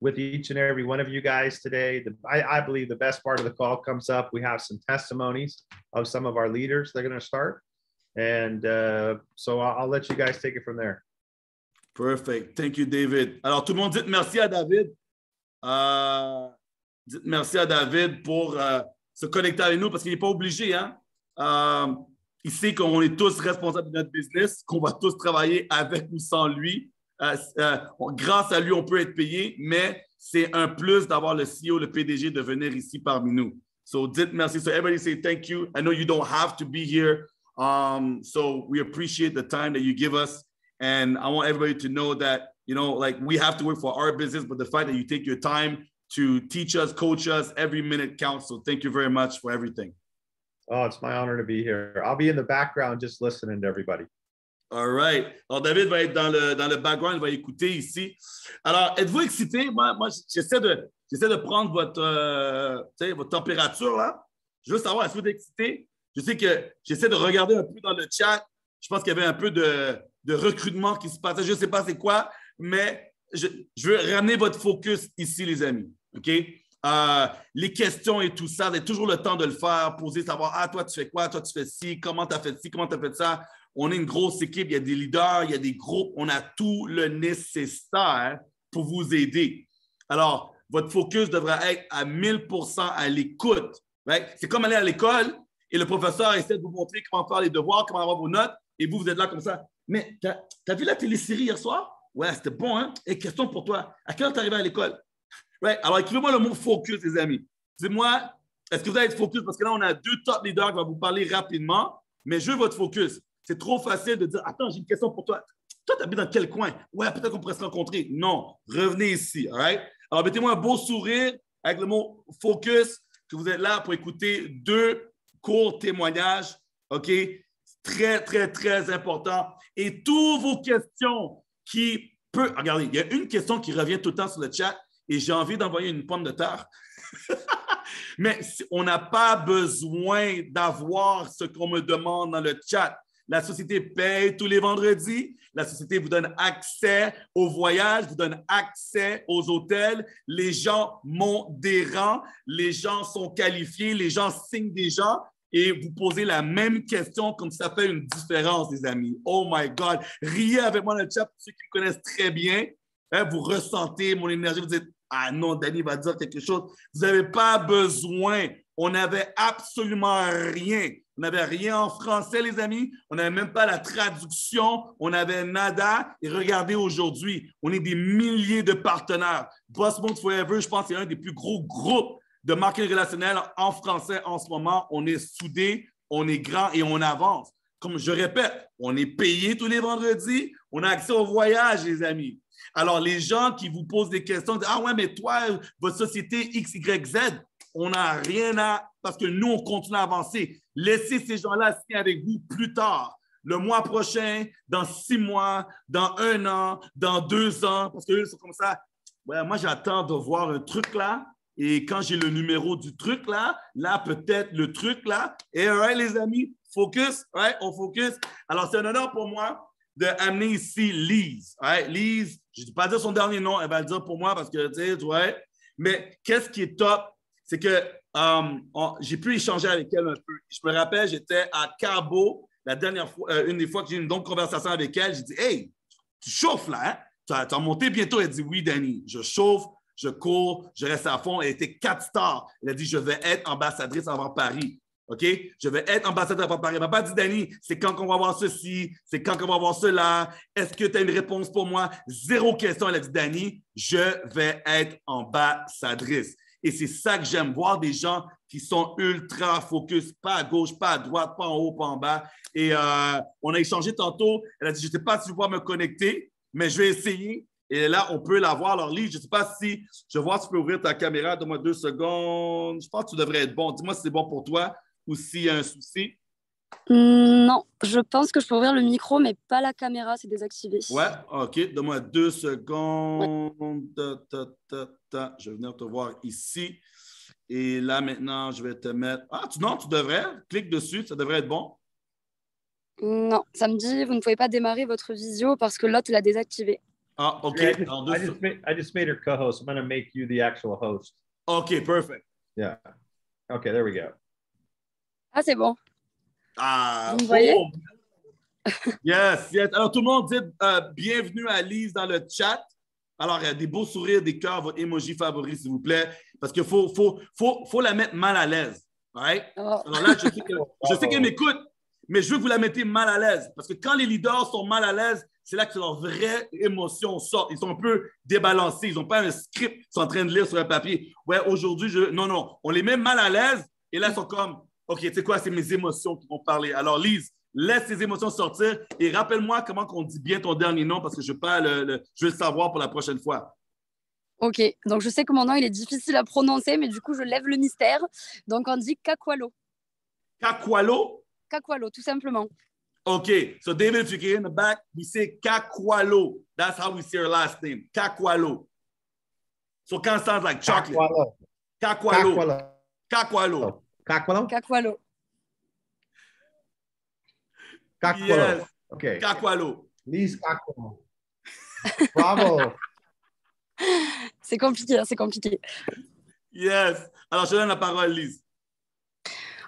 with each and every one of you guys today. I believe the best part of the call comes up. We have some testimonies of some of our leaders that are going to start. And so I'll let you guys take it from there. Perfect. Thank you, David. Alors, tout le monde, dites merci à David. Dites merci à David pour se connecter avec nous parce qu'il n'est pas obligé, hein? Il sait qu'on est tous responsables de notre business, qu'on va tous travailler avec ou sans lui. Grâce à lui, on peut être payé, mais c'est un plus d'avoir le CEO, le PDG de venir ici parmi nous. So, dites merci. So, everybody say thank you. I know you don't have to be here. So, we appreciate the time that you give us. And I want everybody to know that, you know, like we have to work for our business, but the fact that you take your time to teach us, coach us, every minute counts. So, thank you very much for everything. Oh, it's my honor to be here. I'll be in the background just listening to everybody. All right. Alors, David va être dans le background, il va écouter ici. Alors, êtes-vous excité? Moi j'essaie de prendre votre température, là. Je veux savoir, est-ce que vous êtes excité? Je sais que j'essaie de regarder un peu dans le chat. Je pense qu'il y avait un peu de recrutement qui se passait. Je ne sais pas c'est quoi, mais je veux ramener votre focus ici, les amis. OK? Les questions et tout ça, vous avez toujours le temps de le faire, poser, savoir, ah, toi, tu fais quoi? Toi, tu fais ci? Comment tu as fait ci? Comment tu as fait ça? On est une grosse équipe, il y a des leaders, il y a des groupes. On a tout le nécessaire pour vous aider. Alors, votre focus devra être à 1000% à l'écoute. Right? C'est comme aller à l'école et le professeur essaie de vous montrer comment faire les devoirs, comment avoir vos notes, et vous êtes là comme ça. Mais t'as vu la télésérie hier soir? Ouais, c'était bon, hein? Et question pour toi. À quelle heure t'es arrivé à l'école? Right? Alors, écrivez-moi le mot focus, les amis. Dis-moi, est-ce que vous allez être focus? Parce que là, on a 2 top leaders qui vont vous parler rapidement, mais je veux votre focus. C'est trop facile de dire, attends, j'ai une question pour toi. Toi, tu habites dans quel coin? Ouais, peut-être qu'on pourrait se rencontrer. Non, revenez ici. All right? Alors, mettez-moi un beau sourire avec le mot focus, que vous êtes là pour écouter 2 courts témoignages. OK? Très, très, très important. Et toutes vos questions qui peuvent. Regardez, il y a une question qui revient tout le temps sur le chat et j'ai envie d'envoyer une pomme de terre. Mais on n'a pas besoin d'avoir ce qu'on me demande dans le chat. La société paye tous les vendredis. La société vous donne accès aux voyages, vous donne accès aux hôtels. Les gens montent des rangs, les gens sont qualifiés, les gens signent des gens et vous posez la même question comme ça fait une différence, les amis. Oh my God! Riez avec moi dans le chat pour ceux qui me connaissent très bien. Hein, vous ressentez mon énergie, vous dites « Ah non, Danny va dire quelque chose. » Vous n'avez pas besoin. On n'avait absolument rien. On n'avait rien en français, les amis. On n'avait même pas la traduction. On avait nada. Et regardez aujourd'hui, on est des milliers de partenaires. Boss Mode Forever, je pense que c'est un des plus gros groupes de marketing relationnel en français en ce moment. On est soudés, on est grand et on avance. Comme je répète, on est payé tous les vendredis. On a accès au voyage, les amis. Alors, les gens qui vous posent des questions, disent « Ah ouais, mais toi, votre société XYZ, on n'a rien à... » Parce que nous, on continue à avancer. Laissez ces gens-là signer avec vous plus tard. Le mois prochain, dans 6 mois, dans 1 an, dans 2 ans. Parce qu'eux, c'est comme ça. Ouais, moi, j'attends de voir un truc là. Et quand j'ai le numéro du truc là, peut-être le truc là. Et right, les amis, focus. Right, on focus. Alors, c'est un honneur pour moi d'amener ici Lise. Right? Lise, je ne vais pas dire son dernier nom, elle va le dire pour moi parce que, tu sais, ouais. Mais qu'est-ce qui est top? C'est que j'ai pu échanger avec elle un peu. Je me rappelle, j'étais à Cabo la dernière fois, une des fois que j'ai eu une longue conversation avec elle. J'ai dit, « Hey, tu chauffes là, hein? Tu as monté bientôt. » Elle dit, « Oui, Danny, je chauffe, je cours, je reste à fond. » Elle était 4 stars. Elle a dit, « Je vais être ambassadrice avant Paris. » OK? Je vais être ambassadeur avant Paris. Elle ne m'a pas dit, Danny, c'est quand qu'on va voir ceci, c'est quand qu'on va voir cela. Est-ce que tu as une réponse pour moi? Zéro question. Elle a dit, Danny, je vais être ambassadrice. Et c'est ça que j'aime, voir des gens qui sont ultra focus, pas à gauche, pas à droite, pas en haut, pas en bas. Et on a échangé tantôt. Elle a dit, je ne sais pas si je vais pouvoir me connecter, mais je vais essayer. Et là, on peut la voir. Alors, Lise, je ne sais pas si je vois si tu peux ouvrir ta caméra. Donne-moi 2 secondes. Je pense que tu devrais être bon. Dis-moi si c'est bon pour toi ou s'il y a un souci. Non, je pense que je peux ouvrir le micro, mais pas la caméra, c'est désactivé. Ouais, OK. Donne-moi 2 secondes. Ouais. Je vais venir te voir ici. Et là, maintenant, je vais te mettre... Ah, non, tu devrais. Clique dessus, ça devrait être bon. Non, ça me dit, vous ne pouvez pas démarrer votre visio parce que l'autre l'a désactivé. Ah, OK. Yeah, I just made her co-host. I'm going to make you the actual host. OK, perfect. Yeah. Okay, there we go. Ah, c'est bon. Ah, vous me voyez? Yes, yes. Alors, tout le monde dit bienvenue à Lise dans le chat. Alors, il y a des beaux sourires, des cœurs, votre emoji favori, s'il vous plaît, parce qu'il faut la mettre mal à l'aise. Right? Oh. Alors là, je sais qu'elle m'écoute, mais je veux que vous la mettez mal à l'aise. Parce que quand les leaders sont mal à l'aise, c'est là que leurs vraies émotions sortent. Ils sont un peu débalancés. Ils n'ont pas un script, ils sont en train de lire sur un papier. Ouais, aujourd'hui, non. On les met mal à l'aise et là, ils sont comme, OK, tu sais quoi, c'est mes émotions qui vont parler. Alors, Lise, laisse tes émotions sortir et rappelle-moi comment on dit bien ton dernier nom parce que je veux le savoir pour la prochaine fois. Ok, donc je sais que mon nom il est difficile à prononcer, mais du coup je lève le mystère. Donc on dit Kakwalo. Kakwalo? Kakwalo, tout simplement. Okay, so David, if you can hear in the back, we say Kakwalo. That's how we say her last name, Kakwalo. So it kind of sounds like chocolate. Kakwalo. Kakwalo. Kakwalo. Kakwalo. Kakwalo. Yes. Okay. Kakwalo. Lise Kakwalo. Bravo. C'est compliqué, hein, c'est compliqué. Yes. Alors, je te donne la parole, Lise.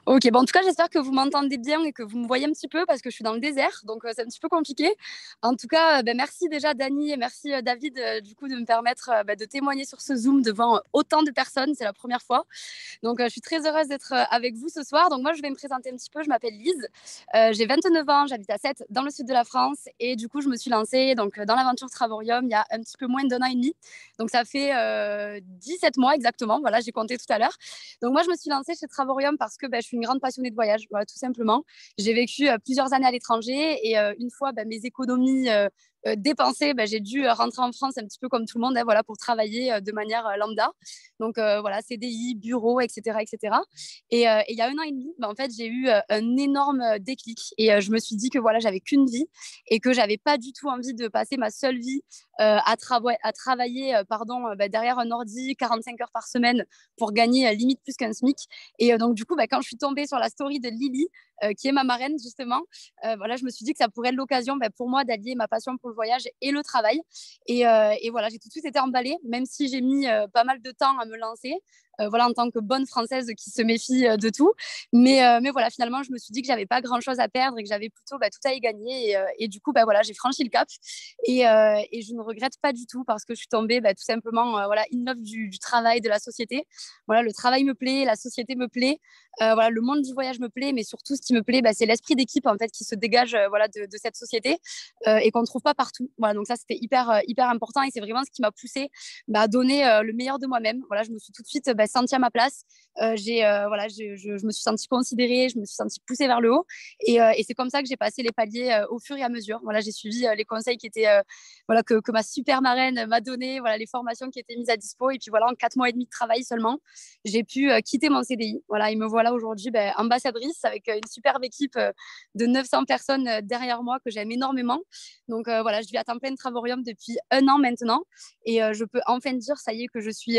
Ok, bon, en tout cas, j'espère que vous m'entendez bien et que vous me voyez un petit peu parce que je suis dans le désert, donc c'est un petit peu compliqué. En tout cas, merci déjà Dani et merci David du coup de me permettre de témoigner sur ce Zoom devant autant de personnes, c'est la première fois. Donc je suis très heureuse d'être avec vous ce soir. Donc moi, je vais me présenter un petit peu, je m'appelle Lise, j'ai 29 ans, j'habite à Sète dans le sud de la France et du coup, je me suis lancée donc, dans l'aventure Travorium il y a un petit peu moins d'1 an et demi. Donc ça fait 17 mois exactement, voilà, j'ai compté tout à l'heure. Donc moi, je me suis lancée chez Travorium parce que je suis une grande passionnée de voyage, voilà, tout simplement. J'ai vécu plusieurs années à l'étranger et une fois mes économies dépensées, j'ai dû rentrer en France un petit peu comme tout le monde, voilà, pour travailler de manière lambda. Donc voilà, CDI, bureau, etc. etc. Et il y a 1 an et demi, en fait, j'ai eu un énorme déclic et je me suis dit que voilà, j'avais qu'une vie et que j'avais pas du tout envie de passer ma seule vie à travailler derrière un ordi 45 heures par semaine pour gagner limite plus qu'un SMIC. Et donc, du coup, quand je suis tombée sur la story de Lily, qui est ma marraine, justement, voilà, je me suis dit que ça pourrait être l'occasion pour moi d'allier ma passion pour le voyage et le travail. Et voilà, j'ai tout de suite été emballée, même si j'ai mis pas mal de temps à me lancer. Voilà, en tant que bonne Française qui se méfie de tout. Mais voilà, finalement, je me suis dit que j'avais pas grand-chose à perdre et que j'avais plutôt tout à y gagner. Et du coup, voilà, j'ai franchi le cap. Et je ne regrette pas du tout parce que je suis tombée tout simplement voilà, in love du travail, de la société. Voilà, le travail me plaît, la société me plaît. Voilà, le monde du voyage me plaît, mais surtout, ce qui me plaît, c'est l'esprit d'équipe en fait qui se dégage voilà, de cette société et qu'on ne trouve pas partout. Voilà, donc ça, c'était hyper important et c'est vraiment ce qui m'a poussée à donner le meilleur de moi-même. Voilà, je me suis tout de suite sentie à ma place. Voilà, je me suis sentie considérée, je me suis sentie poussée vers le haut et c'est comme ça que j'ai passé les paliers au fur et à mesure. Voilà, j'ai suivi les conseils qui étaient voilà, que ma super marraine m'a donné, voilà, les formations qui étaient mises à dispo et puis voilà, en 4 mois et demi de travail seulement, j'ai pu quitter mon CDI. Voilà, et me voilà aujourd'hui ambassadrice avec une superbe équipe de 900 personnes derrière moi que j'aime énormément. Donc voilà, je vis à temps plein de Travorium depuis 1 an maintenant et je peux enfin dire ça y est que je suis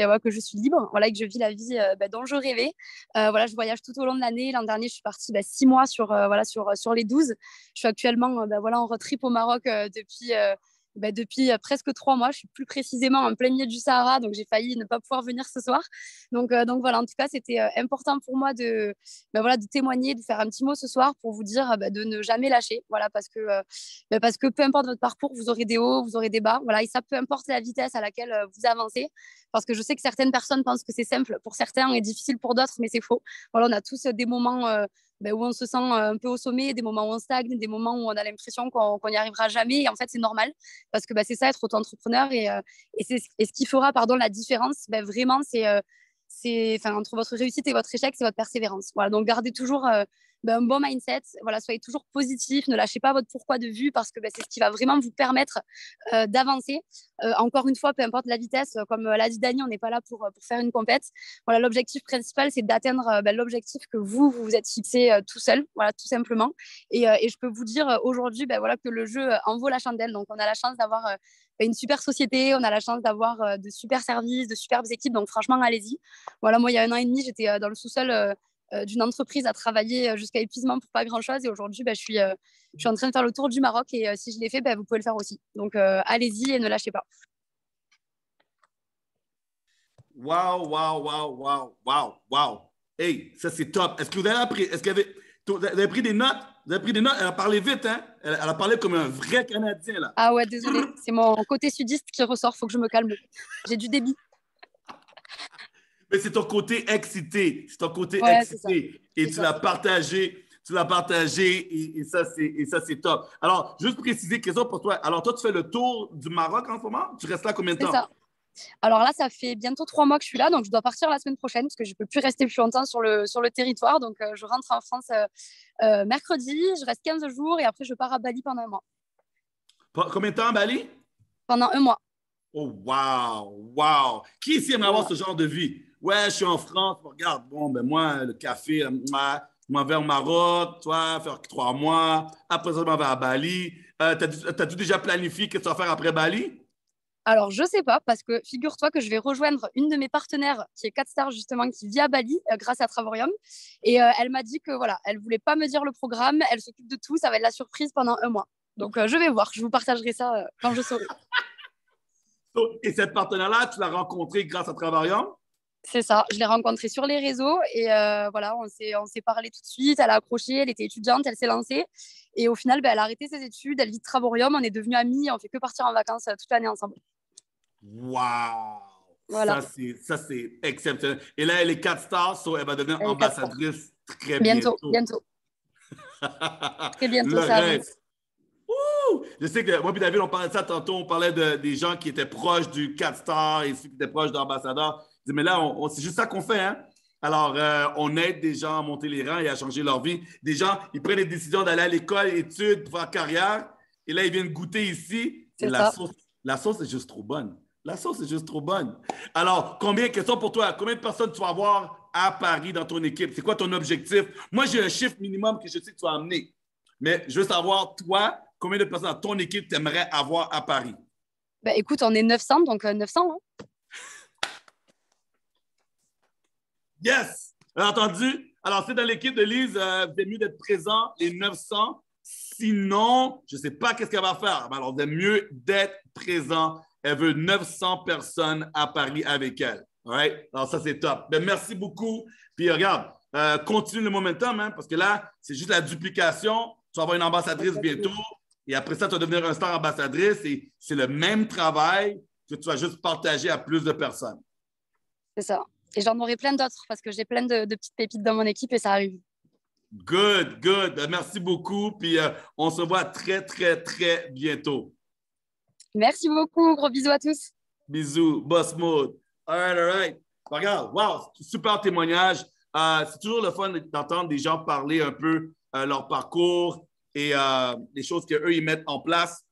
libre, voilà, et que je vis la vie dont je rêvais. Voilà, je voyage tout au long de l'année. L'an dernier, je suis partie 6 mois sur les 12. Je suis actuellement voilà, en road trip au Maroc depuis presque 3 mois. Je suis plus précisément en plein milieu du Sahara, donc j'ai failli ne pas pouvoir venir ce soir. Donc voilà, en tout cas, c'était important pour moi voilà, de témoigner, de faire un petit mot ce soir pour vous dire de ne jamais lâcher. Voilà, parce que peu importe votre parcours, vous aurez des hauts, vous aurez des bas. Voilà, et ça, peu importe la vitesse à laquelle vous avancez. Parce que je sais que certaines personnes pensent que c'est simple pour certains et difficile pour d'autres, mais c'est faux. Voilà, on a tous des moments où on se sent un peu au sommet, des moments où on stagne, des moments où on a l'impression qu'on n'y arrivera jamais. Et en fait, c'est normal parce que c'est ça, être auto-entrepreneur. Et ce qui fera la différence, vraiment, c'est entre votre réussite et votre échec, c'est votre persévérance. Voilà, donc gardez toujours un bon mindset. Voilà, soyez toujours positif, ne lâchez pas votre pourquoi de vue parce que c'est ce qui va vraiment vous permettre d'avancer. Encore une fois, peu importe la vitesse, comme l'a dit Dani, on n'est pas là pour faire une compète. Voilà, l'objectif principal, c'est d'atteindre l'objectif que vous vous êtes fixé tout seul, voilà, tout simplement. Et je peux vous dire aujourd'hui voilà, que le jeu en vaut la chandelle. Donc, on a la chance d'avoir une super société, on a la chance d'avoir de super services, de superbes équipes. Donc, franchement, allez-y. Voilà, moi, il y a 1 an et demi, j'étais dans le sous-sol d'une entreprise à travailler jusqu'à épuisement pour pas grand-chose. Et aujourd'hui, je suis en train de faire le tour du Maroc. Et si je l'ai fait, vous pouvez le faire aussi. Donc, allez-y et ne lâchez pas. Wow. Hey, ça, c'est top. Est-ce que vous avez appris? Vous avez pris des notes? Vous avez pris des notes? Elle a parlé vite, hein? Elle a parlé comme un vrai Canadien, là. Ah ouais, désolé. C'est mon côté sudiste qui ressort. Faut que je me calme. J'ai du débit. Mais c'est ton côté excité. C'est ton côté ouais, excité. Et tu l'as partagé. Tu l'as partagé et ça, c'est top. Alors, juste pour préciser, question pour toi. Alors, toi, tu fais le tour du Maroc en ce moment? Tu restes là combien de temps? C'est ça. Alors là, ça fait bientôt 3 mois que je suis là, donc je dois partir la semaine prochaine parce que je ne peux plus rester plus longtemps sur le territoire. Donc, je rentre en France mercredi, je reste 15 jours et après, je pars à Bali pendant 1 mois. Combien de temps à Bali? Pendant 1 mois. Oh, wow. Qui ici aimerait avoir ce genre de vie? Ouais, je suis en France, regarde, moi, le café, Je m'en vais au Maroc, toi, faire 3 mois. Après ça, je m'en vais à Bali. T'as-tu déjà planifié ce que tu vas faire après Bali? Alors, je sais pas, parce que figure-toi que je vais rejoindre une de mes partenaires qui est 4 stars, justement, qui vit à Bali grâce à Travorium. Et elle m'a dit que voilà, elle voulait pas me dire le programme, elle s'occupe de tout, ça va être la surprise pendant 1 mois. Donc, je vais voir, je vous partagerai ça quand je saurai. Et cette partenaire-là, tu l'as rencontrée grâce à Travarium? C'est ça, je l'ai rencontrée sur les réseaux et voilà, on s'est parlé tout de suite, elle a accroché, elle était étudiante, elle s'est lancée. Et au final, ben, elle a arrêté ses études, elle vit de Travorium, on est devenus amis, on fait que partir en vacances toute l'année ensemble. Wow! Voilà. Ça, c'est exceptionnel. Et là, elle est 4 stars, so elle va devenir Elle est 4 stars. ambassadrice très Bientôt, bientôt. bientôt. Très bientôt, Le ça rêve. avance. Ouh! Je sais que moi et David, on parlait de ça tantôt, on parlait des gens qui étaient proches du 4 stars et ceux qui étaient proches d'ambassadeurs. Je dis, mais là, c'est juste ça qu'on fait, hein? Alors, on aide des gens à monter les rangs et à changer leur vie. Des gens, ils prennent des décisions d'aller à l'école, études, pour faire carrière. Et là, ils viennent goûter ici. Et C'est ça. la sauce est juste trop bonne. La sauce est juste trop bonne. Alors, question pour toi, combien de personnes tu vas avoir à Paris dans ton équipe? C'est quoi ton objectif? Moi, j'ai un chiffre minimum que je sais que tu vas amener. Mais je veux savoir, toi, combien de personnes dans ton équipe tu aimerais avoir à Paris? Ben, écoute, on est 900, donc 900. Hein. Yes! Entendu? Alors, c'est dans l'équipe de Lise, vous êtes mieux d'être présent, les 900. Sinon, je ne sais pas qu'est-ce qu'elle va faire. Alors, vous êtes mieux d'être présent. Elle veut 900 personnes à Paris avec elle. All right? Alors, ça, c'est top. Ben, merci beaucoup. Puis, regarde, continue le momentum, hein, parce que là, c'est juste la duplication. Tu vas avoir une ambassadrice bientôt. Et après ça, tu vas devenir un star ambassadrice. Et c'est le même travail que tu vas juste partager à plus de personnes. C'est ça. Et j'en aurai plein d'autres parce que j'ai plein de petites pépites dans mon équipe et ça arrive. Good, good. Merci beaucoup. Puis on se voit très, très, très bientôt. Merci beaucoup. Gros bisous à tous. Bisous. Boss mode. All right. Regarde, wow, super témoignage. C'est toujours le fun d'entendre des gens parler un peu leur parcours et les choses qu'eux, ils mettent en place.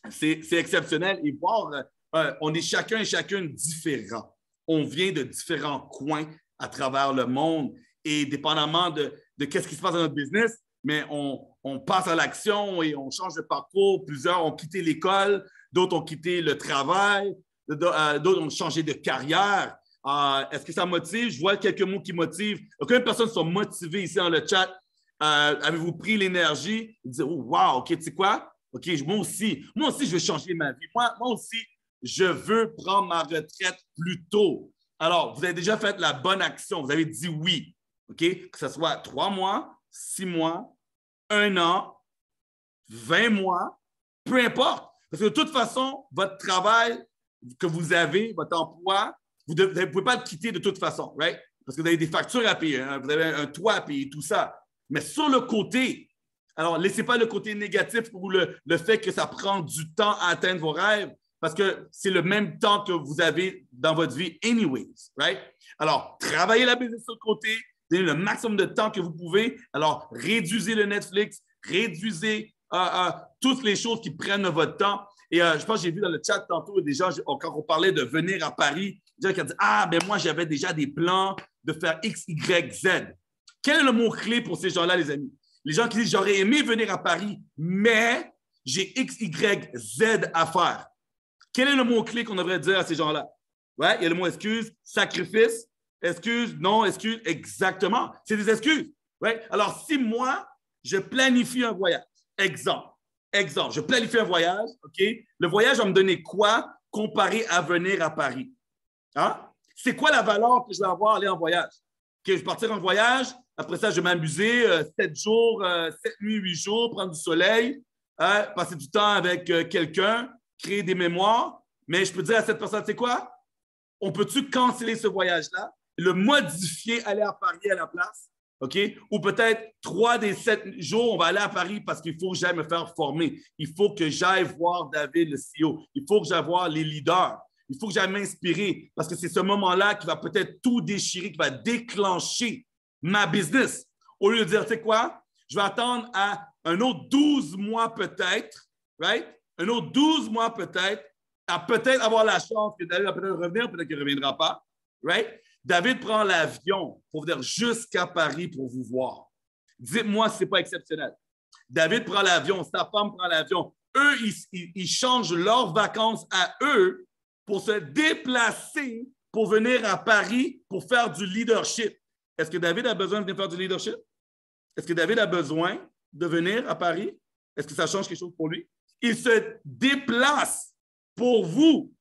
C'est exceptionnel. Et voir, on est chacun et chacune différents. On vient de différents coins à travers le monde et dépendamment de qu'est-ce qui se passe dans notre business, mais on passe à l'action et on change de parcours. Plusieurs ont quitté l'école, d'autres ont quitté le travail, d'autres ont changé de carrière. Est-ce que ça motive? Je vois quelques mots qui motivent. Combien de personnes sont motivées ici dans le chat? Avez-vous pris l'énergie? Vous dites, oh, wow, OK, tu sais quoi? OK, moi aussi, je veux changer ma vie. Moi aussi, je veux prendre ma retraite plus tôt. Alors, vous avez déjà fait la bonne action. Vous avez dit oui. OK? Que ce soit 3 mois, 6 mois, 1 an, 20 mois, peu importe. Parce que de toute façon, votre travail que vous avez, votre emploi, vous ne pouvez pas le quitter de toute façon, right? Parce que vous avez des factures à payer, hein? Vous avez un toit à payer, tout ça. Mais sur le côté, alors, ne laissez pas le côté négatif ou le fait que ça prend du temps à atteindre vos rêves. Parce que c'est le même temps que vous avez dans votre vie anyways, right? Alors, travaillez la business sur le côté, donnez le maximum de temps que vous pouvez. Alors, réduisez le Netflix, réduisez toutes les choses qui prennent votre temps. Et je pense que j'ai vu dans le chat tantôt des gens, quand on parlait de venir à Paris, des gens qui ont dit « Ah, ben moi, j'avais déjà des plans de faire X, Y, Z. » Quel est le mot-clé pour ces gens-là, les amis? Les gens qui disent « J'aurais aimé venir à Paris, mais j'ai X, Y, Z à faire. » Quel est le mot-clé qu'on devrait dire à ces gens-là? Ouais, il y a le mot excuse, sacrifice, excuse, non, excuse, exactement. C'est des excuses. Ouais? Alors, si moi, je planifie un voyage, exemple, je planifie un voyage, OK? Le voyage va me donner quoi comparé à venir à Paris? Hein? C'est quoi la valeur que je vais avoir à aller en voyage? OK, je vais partir en voyage, après ça, je vais m'amuser 7 jours, 7 nuits, 8 jours, prendre du soleil, passer du temps avec quelqu'un, créer des mémoires, mais je peux dire à cette personne, tu sais quoi? On peut-tu canceller ce voyage-là, le modifier, aller à Paris à la place, OK? Ou peut-être 3 des 7 jours, on va aller à Paris parce qu'il faut que j'aille me faire former. Il faut que j'aille voir David, le CEO. Il faut que j'aille voir les leaders. Il faut que j'aille m'inspirer parce que c'est ce moment-là qui va peut-être tout déchirer, qui va déclencher ma business. Au lieu de dire, tu sais quoi? Je vais attendre à un autre 12 mois peut-être, right? Un autre 12 mois peut-être, à peut-être avoir la chance que David va peut-être revenir, peut-être qu'il ne reviendra pas. Right? David prend l'avion pour venir jusqu'à Paris pour vous voir. Dites-moi si ce n'est pas exceptionnel. David prend l'avion, sa femme prend l'avion. Eux, ils changent leurs vacances à eux pour se déplacer pour venir à Paris pour faire du leadership. Est-ce que David a besoin de venir faire du leadership? Est-ce que David a besoin de venir à Paris? Est-ce que ça change quelque chose pour lui? Il se déplace pour vous.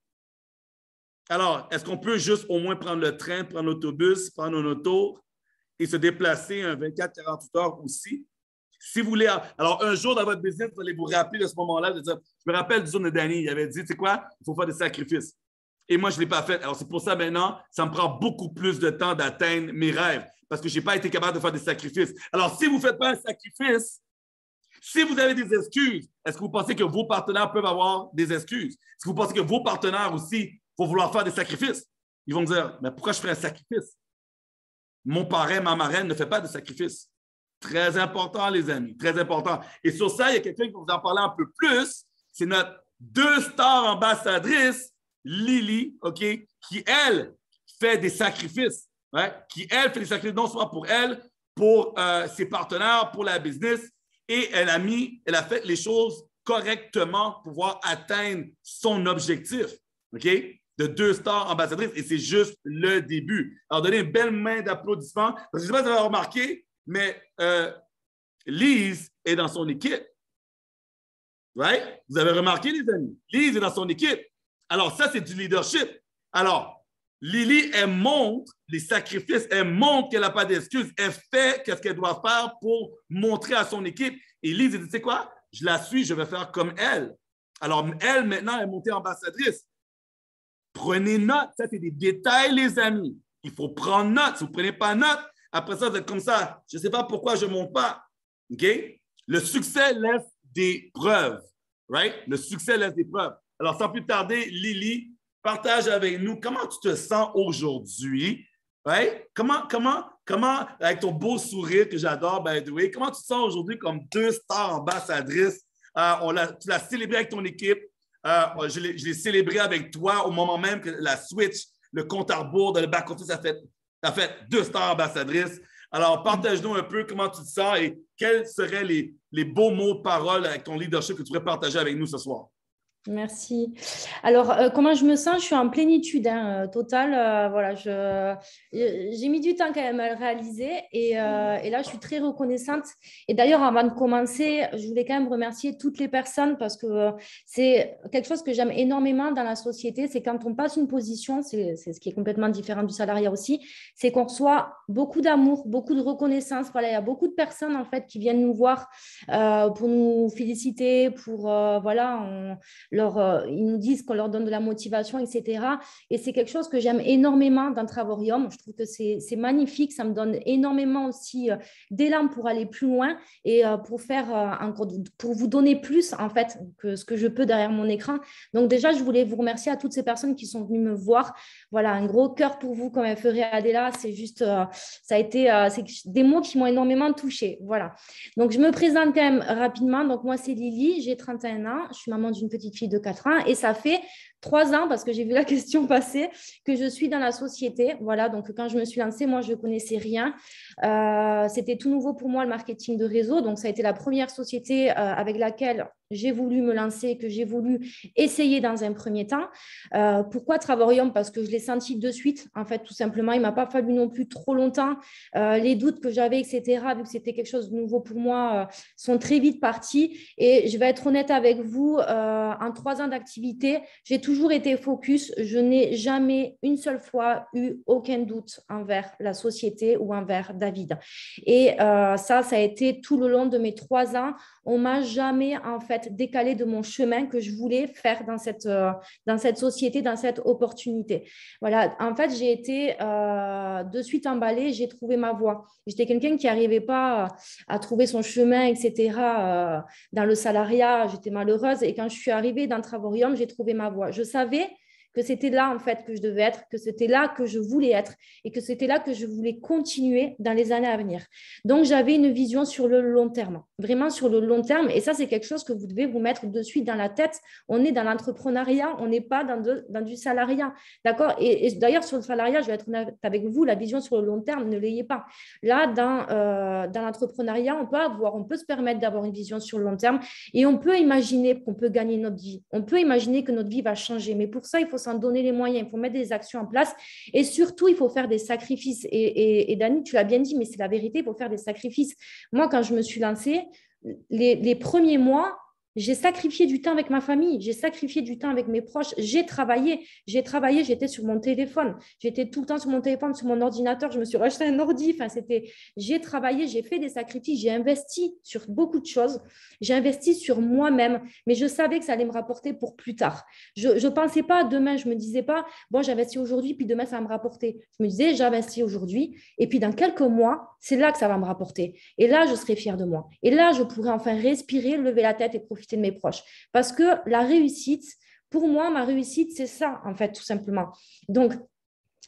Alors, est-ce qu'on peut juste au moins prendre le train, prendre l'autobus, prendre un auto et se déplacer un 24-48 heures aussi? Si vous voulez, alors un jour dans votre business, vous allez vous rappeler de ce moment-là, de dire, je me rappelle du jour de Danny, il avait dit, tu sais quoi, il faut faire des sacrifices. Et moi, je ne l'ai pas fait. Alors, c'est pour ça maintenant, ça me prend beaucoup plus de temps d'atteindre mes rêves parce que je n'ai pas été capable de faire des sacrifices. Alors, si vous ne faites pas un sacrifice, si vous avez des excuses, est-ce que vous pensez que vos partenaires peuvent avoir des excuses? Est-ce que vous pensez que vos partenaires aussi vont vouloir faire des sacrifices? Ils vont me dire, mais pourquoi je ferais un sacrifice? Mon parrain, ma marraine ne fait pas de sacrifice. Très important, les amis, très important. Et sur ça, il y a quelqu'un qui va vous en parler un peu plus. C'est notre 2 stars ambassadrice, Lily, OK, qui, elle, fait des sacrifices. Ouais? Qui, elle, fait des sacrifices non seulement pour elle, pour ses partenaires, pour la business. Et elle a fait les choses correctement pour pouvoir atteindre son objectif. OK? De 2 stars ambassadrices. Et c'est juste le début. Alors, donnez une belle main d'applaudissement. Parce que je ne sais pas si vous avez remarqué, mais Lise est dans son équipe. Right? Vous avez remarqué, les amis? Lise est dans son équipe. Alors, ça, c'est du leadership. Alors, Lily, elle montre les sacrifices, elle montre qu'elle n'a pas d'excuses, elle fait ce qu'elle doit faire pour montrer à son équipe. Et Lise, elle dit, tu sais quoi? Je la suis, je vais faire comme elle. Alors, elle, maintenant, elle est montée ambassadrice. Prenez note. Ça, c'est des détails, les amis. Il faut prendre note. Si vous ne prenez pas note, après ça, vous êtes comme ça. Je ne sais pas pourquoi je ne monte pas. OK? Le succès laisse des preuves. Right? Le succès laisse des preuves. Alors, sans plus tarder, Lily, partage avec nous comment tu te sens aujourd'hui. Right? Comment, avec ton beau sourire que j'adore, by the way, comment tu te sens aujourd'hui comme 2 stars ambassadrices? Tu l'as célébré avec ton équipe. Je l'ai célébré avec toi au moment même que la switch, le compte à rebours de le back-office a fait 2 stars ambassadrices. Alors, partage-nous un peu comment tu te sens et quels seraient les beaux mots de parole avec ton leadership que tu pourrais partager avec nous ce soir. Merci. Alors, comment je me sens? Je suis en plénitude totale. Voilà, j'ai mis du temps quand même à le réaliser et là, je suis très reconnaissante. Et d'ailleurs, avant de commencer, je voulais quand même remercier toutes les personnes parce que c'est quelque chose que j'aime énormément dans la société. C'est quand on passe une position, c'est ce qui est complètement différent du salariat aussi, c'est qu'on reçoit beaucoup d'amour, beaucoup de reconnaissance. Voilà, il y a beaucoup de personnes en fait qui viennent nous voir pour nous féliciter, pour voilà, ils nous disent qu'on leur donne de la motivation, etc. Et c'est quelque chose que j'aime énormément dans Travorium. Je trouve que c'est magnifique. Ça me donne énormément aussi d'élan pour aller plus loin et pour vous donner plus, en fait, que ce que je peux derrière mon écran. Donc déjà, je voulais vous remercier à toutes ces personnes qui sont venues me voir. Voilà, un gros cœur pour vous, comme elle ferait Adela. C'est juste, ça a été c'est des mots qui m'ont énormément touchée. Voilà. Donc, je me présente quand même rapidement. Donc, moi, c'est Lily. J'ai 31 ans. Je suis maman d'une petite fille de 4 ans et ça fait 3 ans, parce que j'ai vu la question passer, que je suis dans la société. Voilà, donc quand je me suis lancée, moi, je ne connaissais rien. C'était tout nouveau pour moi, le marketing de réseau. Donc, ça a été la première société avec laquelle j'ai voulu me lancer, que j'ai voulu essayer dans un premier temps. Pourquoi Travorium? Parce que je l'ai senti de suite, en fait, tout simplement. Il ne m'a pas fallu non plus trop longtemps. Les doutes que j'avais, etc., vu que c'était quelque chose de nouveau pour moi, sont très vite partis. Et je vais être honnête avec vous, en 3 ans d'activité, j'ai toujours été focus. Je n'ai jamais une seule fois eu aucun doute envers la société ou envers David. Et ça a été tout le long de mes 3 ans. On ne m'a jamais, en fait, décalé de mon chemin que je voulais faire dans cette société, dans cette opportunité. Voilà, en fait, j'ai été de suite emballée, j'ai trouvé ma voie. J'étais quelqu'un qui n'arrivait pas à trouver son chemin, etc. Dans le salariat, j'étais malheureuse. Et quand je suis arrivée dans Travorium, j'ai trouvé ma voie. Je savais que c'était là, en fait, que je devais être, que c'était là que je voulais être et que c'était là que je voulais continuer dans les années à venir. Donc, j'avais une vision sur le long terme, vraiment sur le long terme. Et ça, c'est quelque chose que vous devez vous mettre de suite dans la tête. On est dans l'entrepreneuriat, on n'est pas dans du salariat. D'accord? Et d'ailleurs, sur le salariat, je vais être honnête avec vous, la vision sur le long terme, ne l'ayez pas. Là, dans l'entrepreneuriat, on peut se permettre d'avoir une vision sur le long terme et on peut imaginer qu'on peut gagner notre vie. On peut imaginer que notre vie va changer. Mais pour ça, il faut s'en donner les moyens. Il faut mettre des actions en place et surtout, il faut faire des sacrifices. Et Dani, tu l'as bien dit, mais c'est la vérité, il faut faire des sacrifices. Moi, quand je me suis lancée, les premiers mois, j'ai sacrifié du temps avec ma famille, j'ai sacrifié du temps avec mes proches, j'ai travaillé, j'étais sur mon téléphone, j'étais tout le temps sur mon téléphone, sur mon ordinateur, je me suis racheté un ordi, j'ai travaillé, j'ai fait des sacrifices, j'ai investi sur beaucoup de choses, j'ai investi sur moi-même, mais je savais que ça allait me rapporter pour plus tard. Je ne pensais pas demain, je ne me disais pas, bon, j'investis aujourd'hui, puis demain, ça va me rapporter. Je me disais, j'investis aujourd'hui, et puis dans quelques mois, c'est là que ça va me rapporter. Et là, je serai fière de moi. Et là, je pourrai enfin respirer, lever la tête et profiter de mes proches. Parce que la réussite, pour moi, ma réussite, c'est ça, en fait, tout simplement. Donc,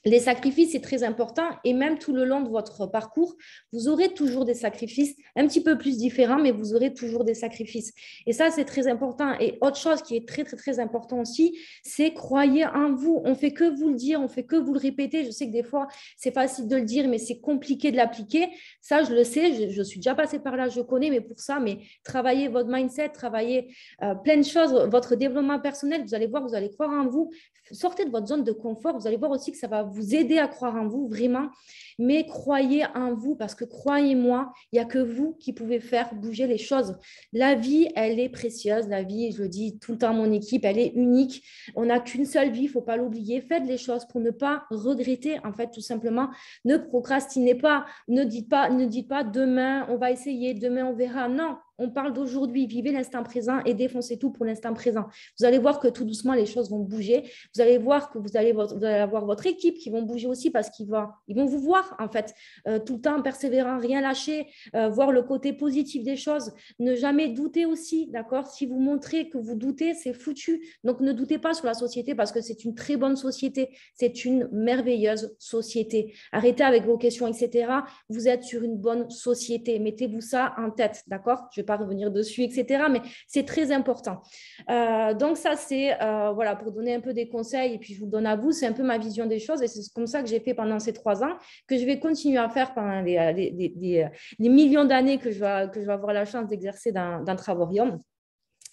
les sacrifices, c'est très important et même tout le long de votre parcours, vous aurez toujours des sacrifices un petit peu plus différents, mais vous aurez toujours des sacrifices. Et ça, c'est très important. Et autre chose qui est très, très, très important aussi, c'est croyez en vous. On ne fait que vous le dire, on ne fait que vous le répéter. Je sais que des fois, c'est facile de le dire, mais c'est compliqué de l'appliquer. Ça, je le sais, je suis déjà passée par là, je connais, mais pour ça, travaillez votre mindset, travaillez plein de choses, votre développement personnel, vous allez voir, vous allez croire en vous. Sortez de votre zone de confort, vous allez voir aussi que ça va vous aider à croire en vous, vraiment. Mais croyez en vous parce que croyez-moi, il n'y a que vous qui pouvez faire bouger les choses. La vie, elle est précieuse. La vie, je le dis tout le temps à mon équipe, elle est unique. On n'a qu'une seule vie, il ne faut pas l'oublier. Faites les choses pour ne pas regretter, en fait, tout simplement. Ne procrastinez pas. Ne dites pas demain, on va essayer, demain, on verra. Non. On parle d'aujourd'hui, vivez l'instant présent et défoncez tout pour l'instant présent. Vous allez voir que tout doucement, les choses vont bouger. Vous allez voir que vous allez avoir votre équipe qui vont bouger aussi parce qu'ils vont vous voir, en fait, tout le temps persévérant, rien lâcher, voir le côté positif des choses, ne jamais douter aussi, d'accord? Si vous montrez que vous doutez, c'est foutu. Donc, ne doutez pas sur la société parce que c'est une très bonne société. C'est une merveilleuse société. Arrêtez avec vos questions, etc. Vous êtes sur une bonne société. Mettez-vous ça en tête, d'accord? Je ne vais pas revenir dessus, etc. Mais c'est très important. Donc, ça, c'est voilà, pour donner un peu des conseils et puis je vous le donne à vous. C'est un peu ma vision des choses et c'est comme ça que j'ai fait pendant ces 3 ans, que je vais continuer à faire pendant les millions d'années que je vais avoir la chance d'exercer dans Travorium.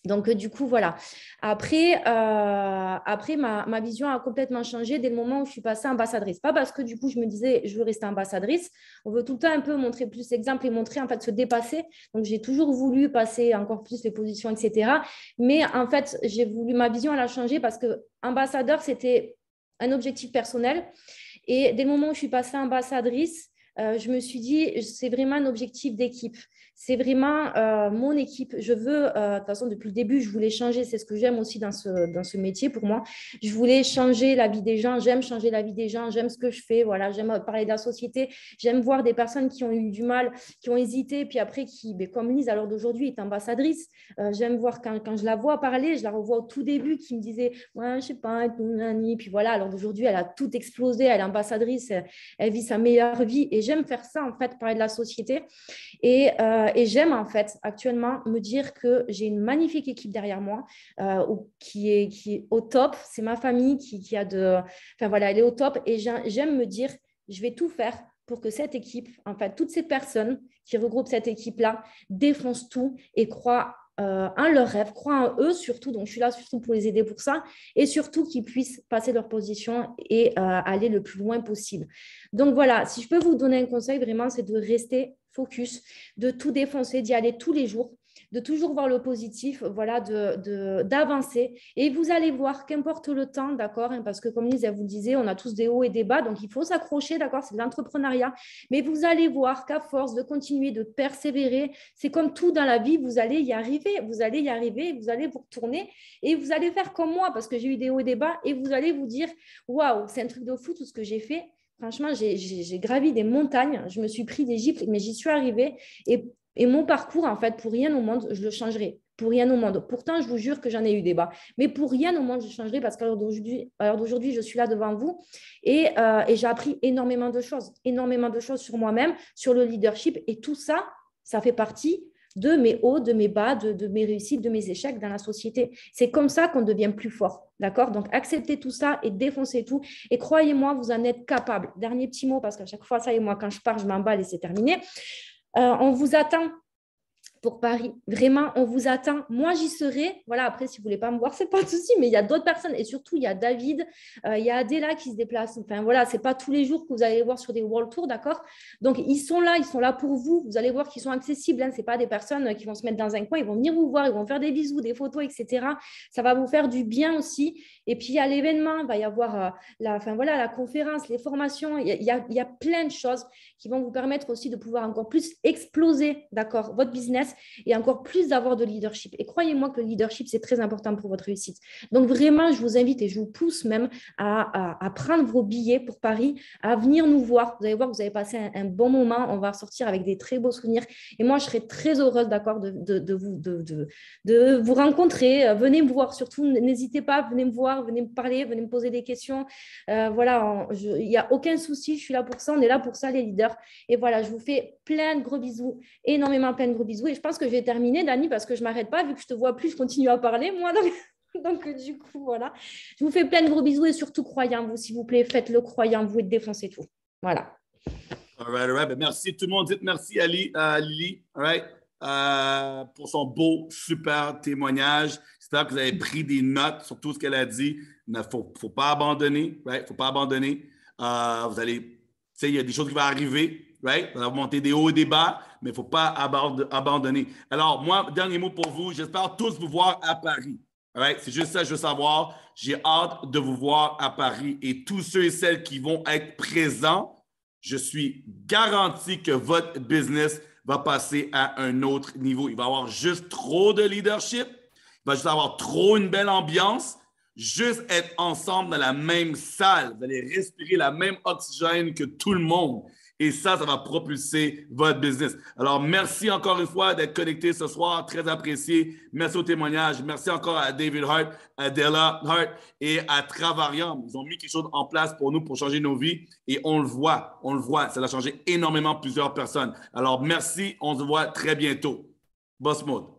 Donc, du coup, voilà. Après ma vision a complètement changé dès le moment où je suis passée ambassadrice. Pas parce que, du coup, je me disais, je veux rester ambassadrice. On veut tout le temps un peu montrer plus d'exemples et montrer, en fait, se dépasser. Donc, j'ai toujours voulu passer encore plus les positions, etc. Mais, en fait, ma vision, elle a changé parce que ambassadeur, c'était un objectif personnel. Et dès le moment où je suis passée ambassadrice, je me suis dit, c'est vraiment un objectif d'équipe. C'est vraiment mon équipe. Je veux, de toute façon, depuis le début, je voulais changer. C'est ce que j'aime aussi dans ce métier pour moi. Je voulais changer la vie des gens. J'aime changer la vie des gens. J'aime ce que je fais. Voilà, j'aime parler de la société. J'aime voir des personnes qui ont eu du mal, qui ont hésité, puis après qui, comme Lise, à l'heure d'aujourd'hui, est ambassadrice. J'aime voir quand je la vois parler, je la revois au tout début, qui me disait, ouais, je sais pas, puis voilà, à l'heure d'aujourd'hui, elle a tout explosé. Elle est ambassadrice. Elle vit sa meilleure vie. Et j'aime faire ça, en fait, parler de la société. Et j'aime, en fait, actuellement, me dire que j'ai une magnifique équipe derrière moi qui est au top. C'est ma famille qui a Enfin, voilà, elle est au top. Et j'aime me dire, je vais tout faire pour que cette équipe, en fait, toutes ces personnes qui regroupent cette équipe-là, défoncent tout et croient en leurs rêves, croient en eux surtout. Donc, je suis là surtout pour les aider pour ça. Et surtout qu'ils puissent passer leur position et aller le plus loin possible. Donc, voilà, si je peux vous donner un conseil, vraiment, c'est de rester focus, de tout défoncer, d'y aller tous les jours, de toujours voir le positif, voilà, d'avancer. Et vous allez voir, qu'importe le temps, d'accord, hein, parce que comme Lise, elle vous le disait, on a tous des hauts et des bas, donc il faut s'accrocher, d'accord, c'est de l'entrepreneuriat. Mais vous allez voir qu'à force de continuer, de persévérer, c'est comme tout dans la vie, vous allez y arriver, vous allez vous retourner et vous allez faire comme moi, parce que j'ai eu des hauts et des bas, et vous allez vous dire, waouh, c'est un truc de fou tout ce que j'ai fait. Franchement, j'ai gravi des montagnes, je me suis pris des gifles, mais j'y suis arrivée. Et mon parcours, en fait, pour rien au monde, je le changerai. Pour rien au monde. Pourtant, je vous jure que j'en ai eu des bas. Mais pour rien au monde, je changerai parce qu'à l'heure d'aujourd'hui, je suis là devant vous et j'ai appris énormément de choses sur moi-même, sur le leadership. Et tout ça, ça fait partie de mes hauts, de mes bas, de mes réussites, de mes échecs dans la société. C'est comme ça qu'on devient plus fort. D'accord? Donc, acceptez tout ça et défoncez tout. Et croyez-moi, vous en êtes capable. Dernier petit mot, parce qu'à chaque fois, ça et moi, quand je pars, je m'emballe et c'est terminé. On vous attend pour Paris. Vraiment, on vous attend. Moi, j'y serai. Voilà, après, si vous ne voulez pas me voir, ce n'est pas de souci, mais il y a d'autres personnes. Et surtout, il y a David, il y a Adela qui se déplace. Enfin, voilà, ce n'est pas tous les jours que vous allez les voir sur des World Tours, d'accord? Donc, ils sont là pour vous. Vous allez voir qu'ils sont accessibles. Hein. Ce n'est pas des personnes qui vont se mettre dans un coin. Ils vont venir vous voir, ils vont faire des bisous, des photos, etc. Ça va vous faire du bien aussi. Et puis, il y a l'événement, il va y avoir la conférence, les formations. Il y a plein de choses qui vont vous permettre aussi de pouvoir encore plus exploser, d'accord, votre business et encore plus d'avoir de leadership. Et croyez-moi que le leadership, c'est très important pour votre réussite. Donc, vraiment, je vous invite et je vous pousse même à prendre vos billets pour Paris, à venir nous voir. Vous allez voir que vous avez passé un bon moment. On va ressortir avec des très beaux souvenirs. Et moi, je serais très heureuse, d'accord, de vous rencontrer. Venez me voir. Surtout, n'hésitez pas, venez me voir, venez me parler, venez me poser des questions. Voilà, il n'y a aucun souci. Je suis là pour ça. On est là pour ça, les leaders. Et voilà, je vous fais plein de gros bisous, énormément plein de gros bisous. Et je pense que je vais terminer, Dani, parce que je ne m'arrête pas. Vu que je ne te vois plus, je continue à parler, moi. Donc, du coup, voilà. Je vous fais plein de gros bisous et surtout, croyez en vous, s'il vous plaît. Faites-le, croyez en vous et défoncez tout. Voilà. All right. Ben, merci tout le monde. Dites merci à Lily, all right, pour son beau, super témoignage. J'espère que vous avez pris des notes sur tout ce qu'elle a dit. Il ne faut pas abandonner, right? Il ne faut pas abandonner. Vous allez, tu sais, il y a des choses qui vont arriver, right? Vous allez monter des hauts et des bas, mais il ne faut pas abandonner. Alors, moi, dernier mot pour vous. J'espère tous vous voir à Paris. All right? C'est juste ça que je veux savoir. J'ai hâte de vous voir à Paris. Et tous ceux et celles qui vont être présents, je suis garanti que votre business va passer à un autre niveau. Il va y avoir juste trop de leadership. Il va juste avoir trop une belle ambiance. Juste être ensemble dans la même salle. Vous allez respirer la même oxygène que tout le monde. Et ça va propulser votre business. Alors, merci encore une fois d'être connecté ce soir. Très apprécié. Merci au témoignage. Merci encore à David Hart, à Adela Hart et à Travarium. Ils ont mis quelque chose en place pour nous, pour changer nos vies. Et on le voit. Ça a changé énormément plusieurs personnes. Alors, merci. On se voit très bientôt. Boss Mode.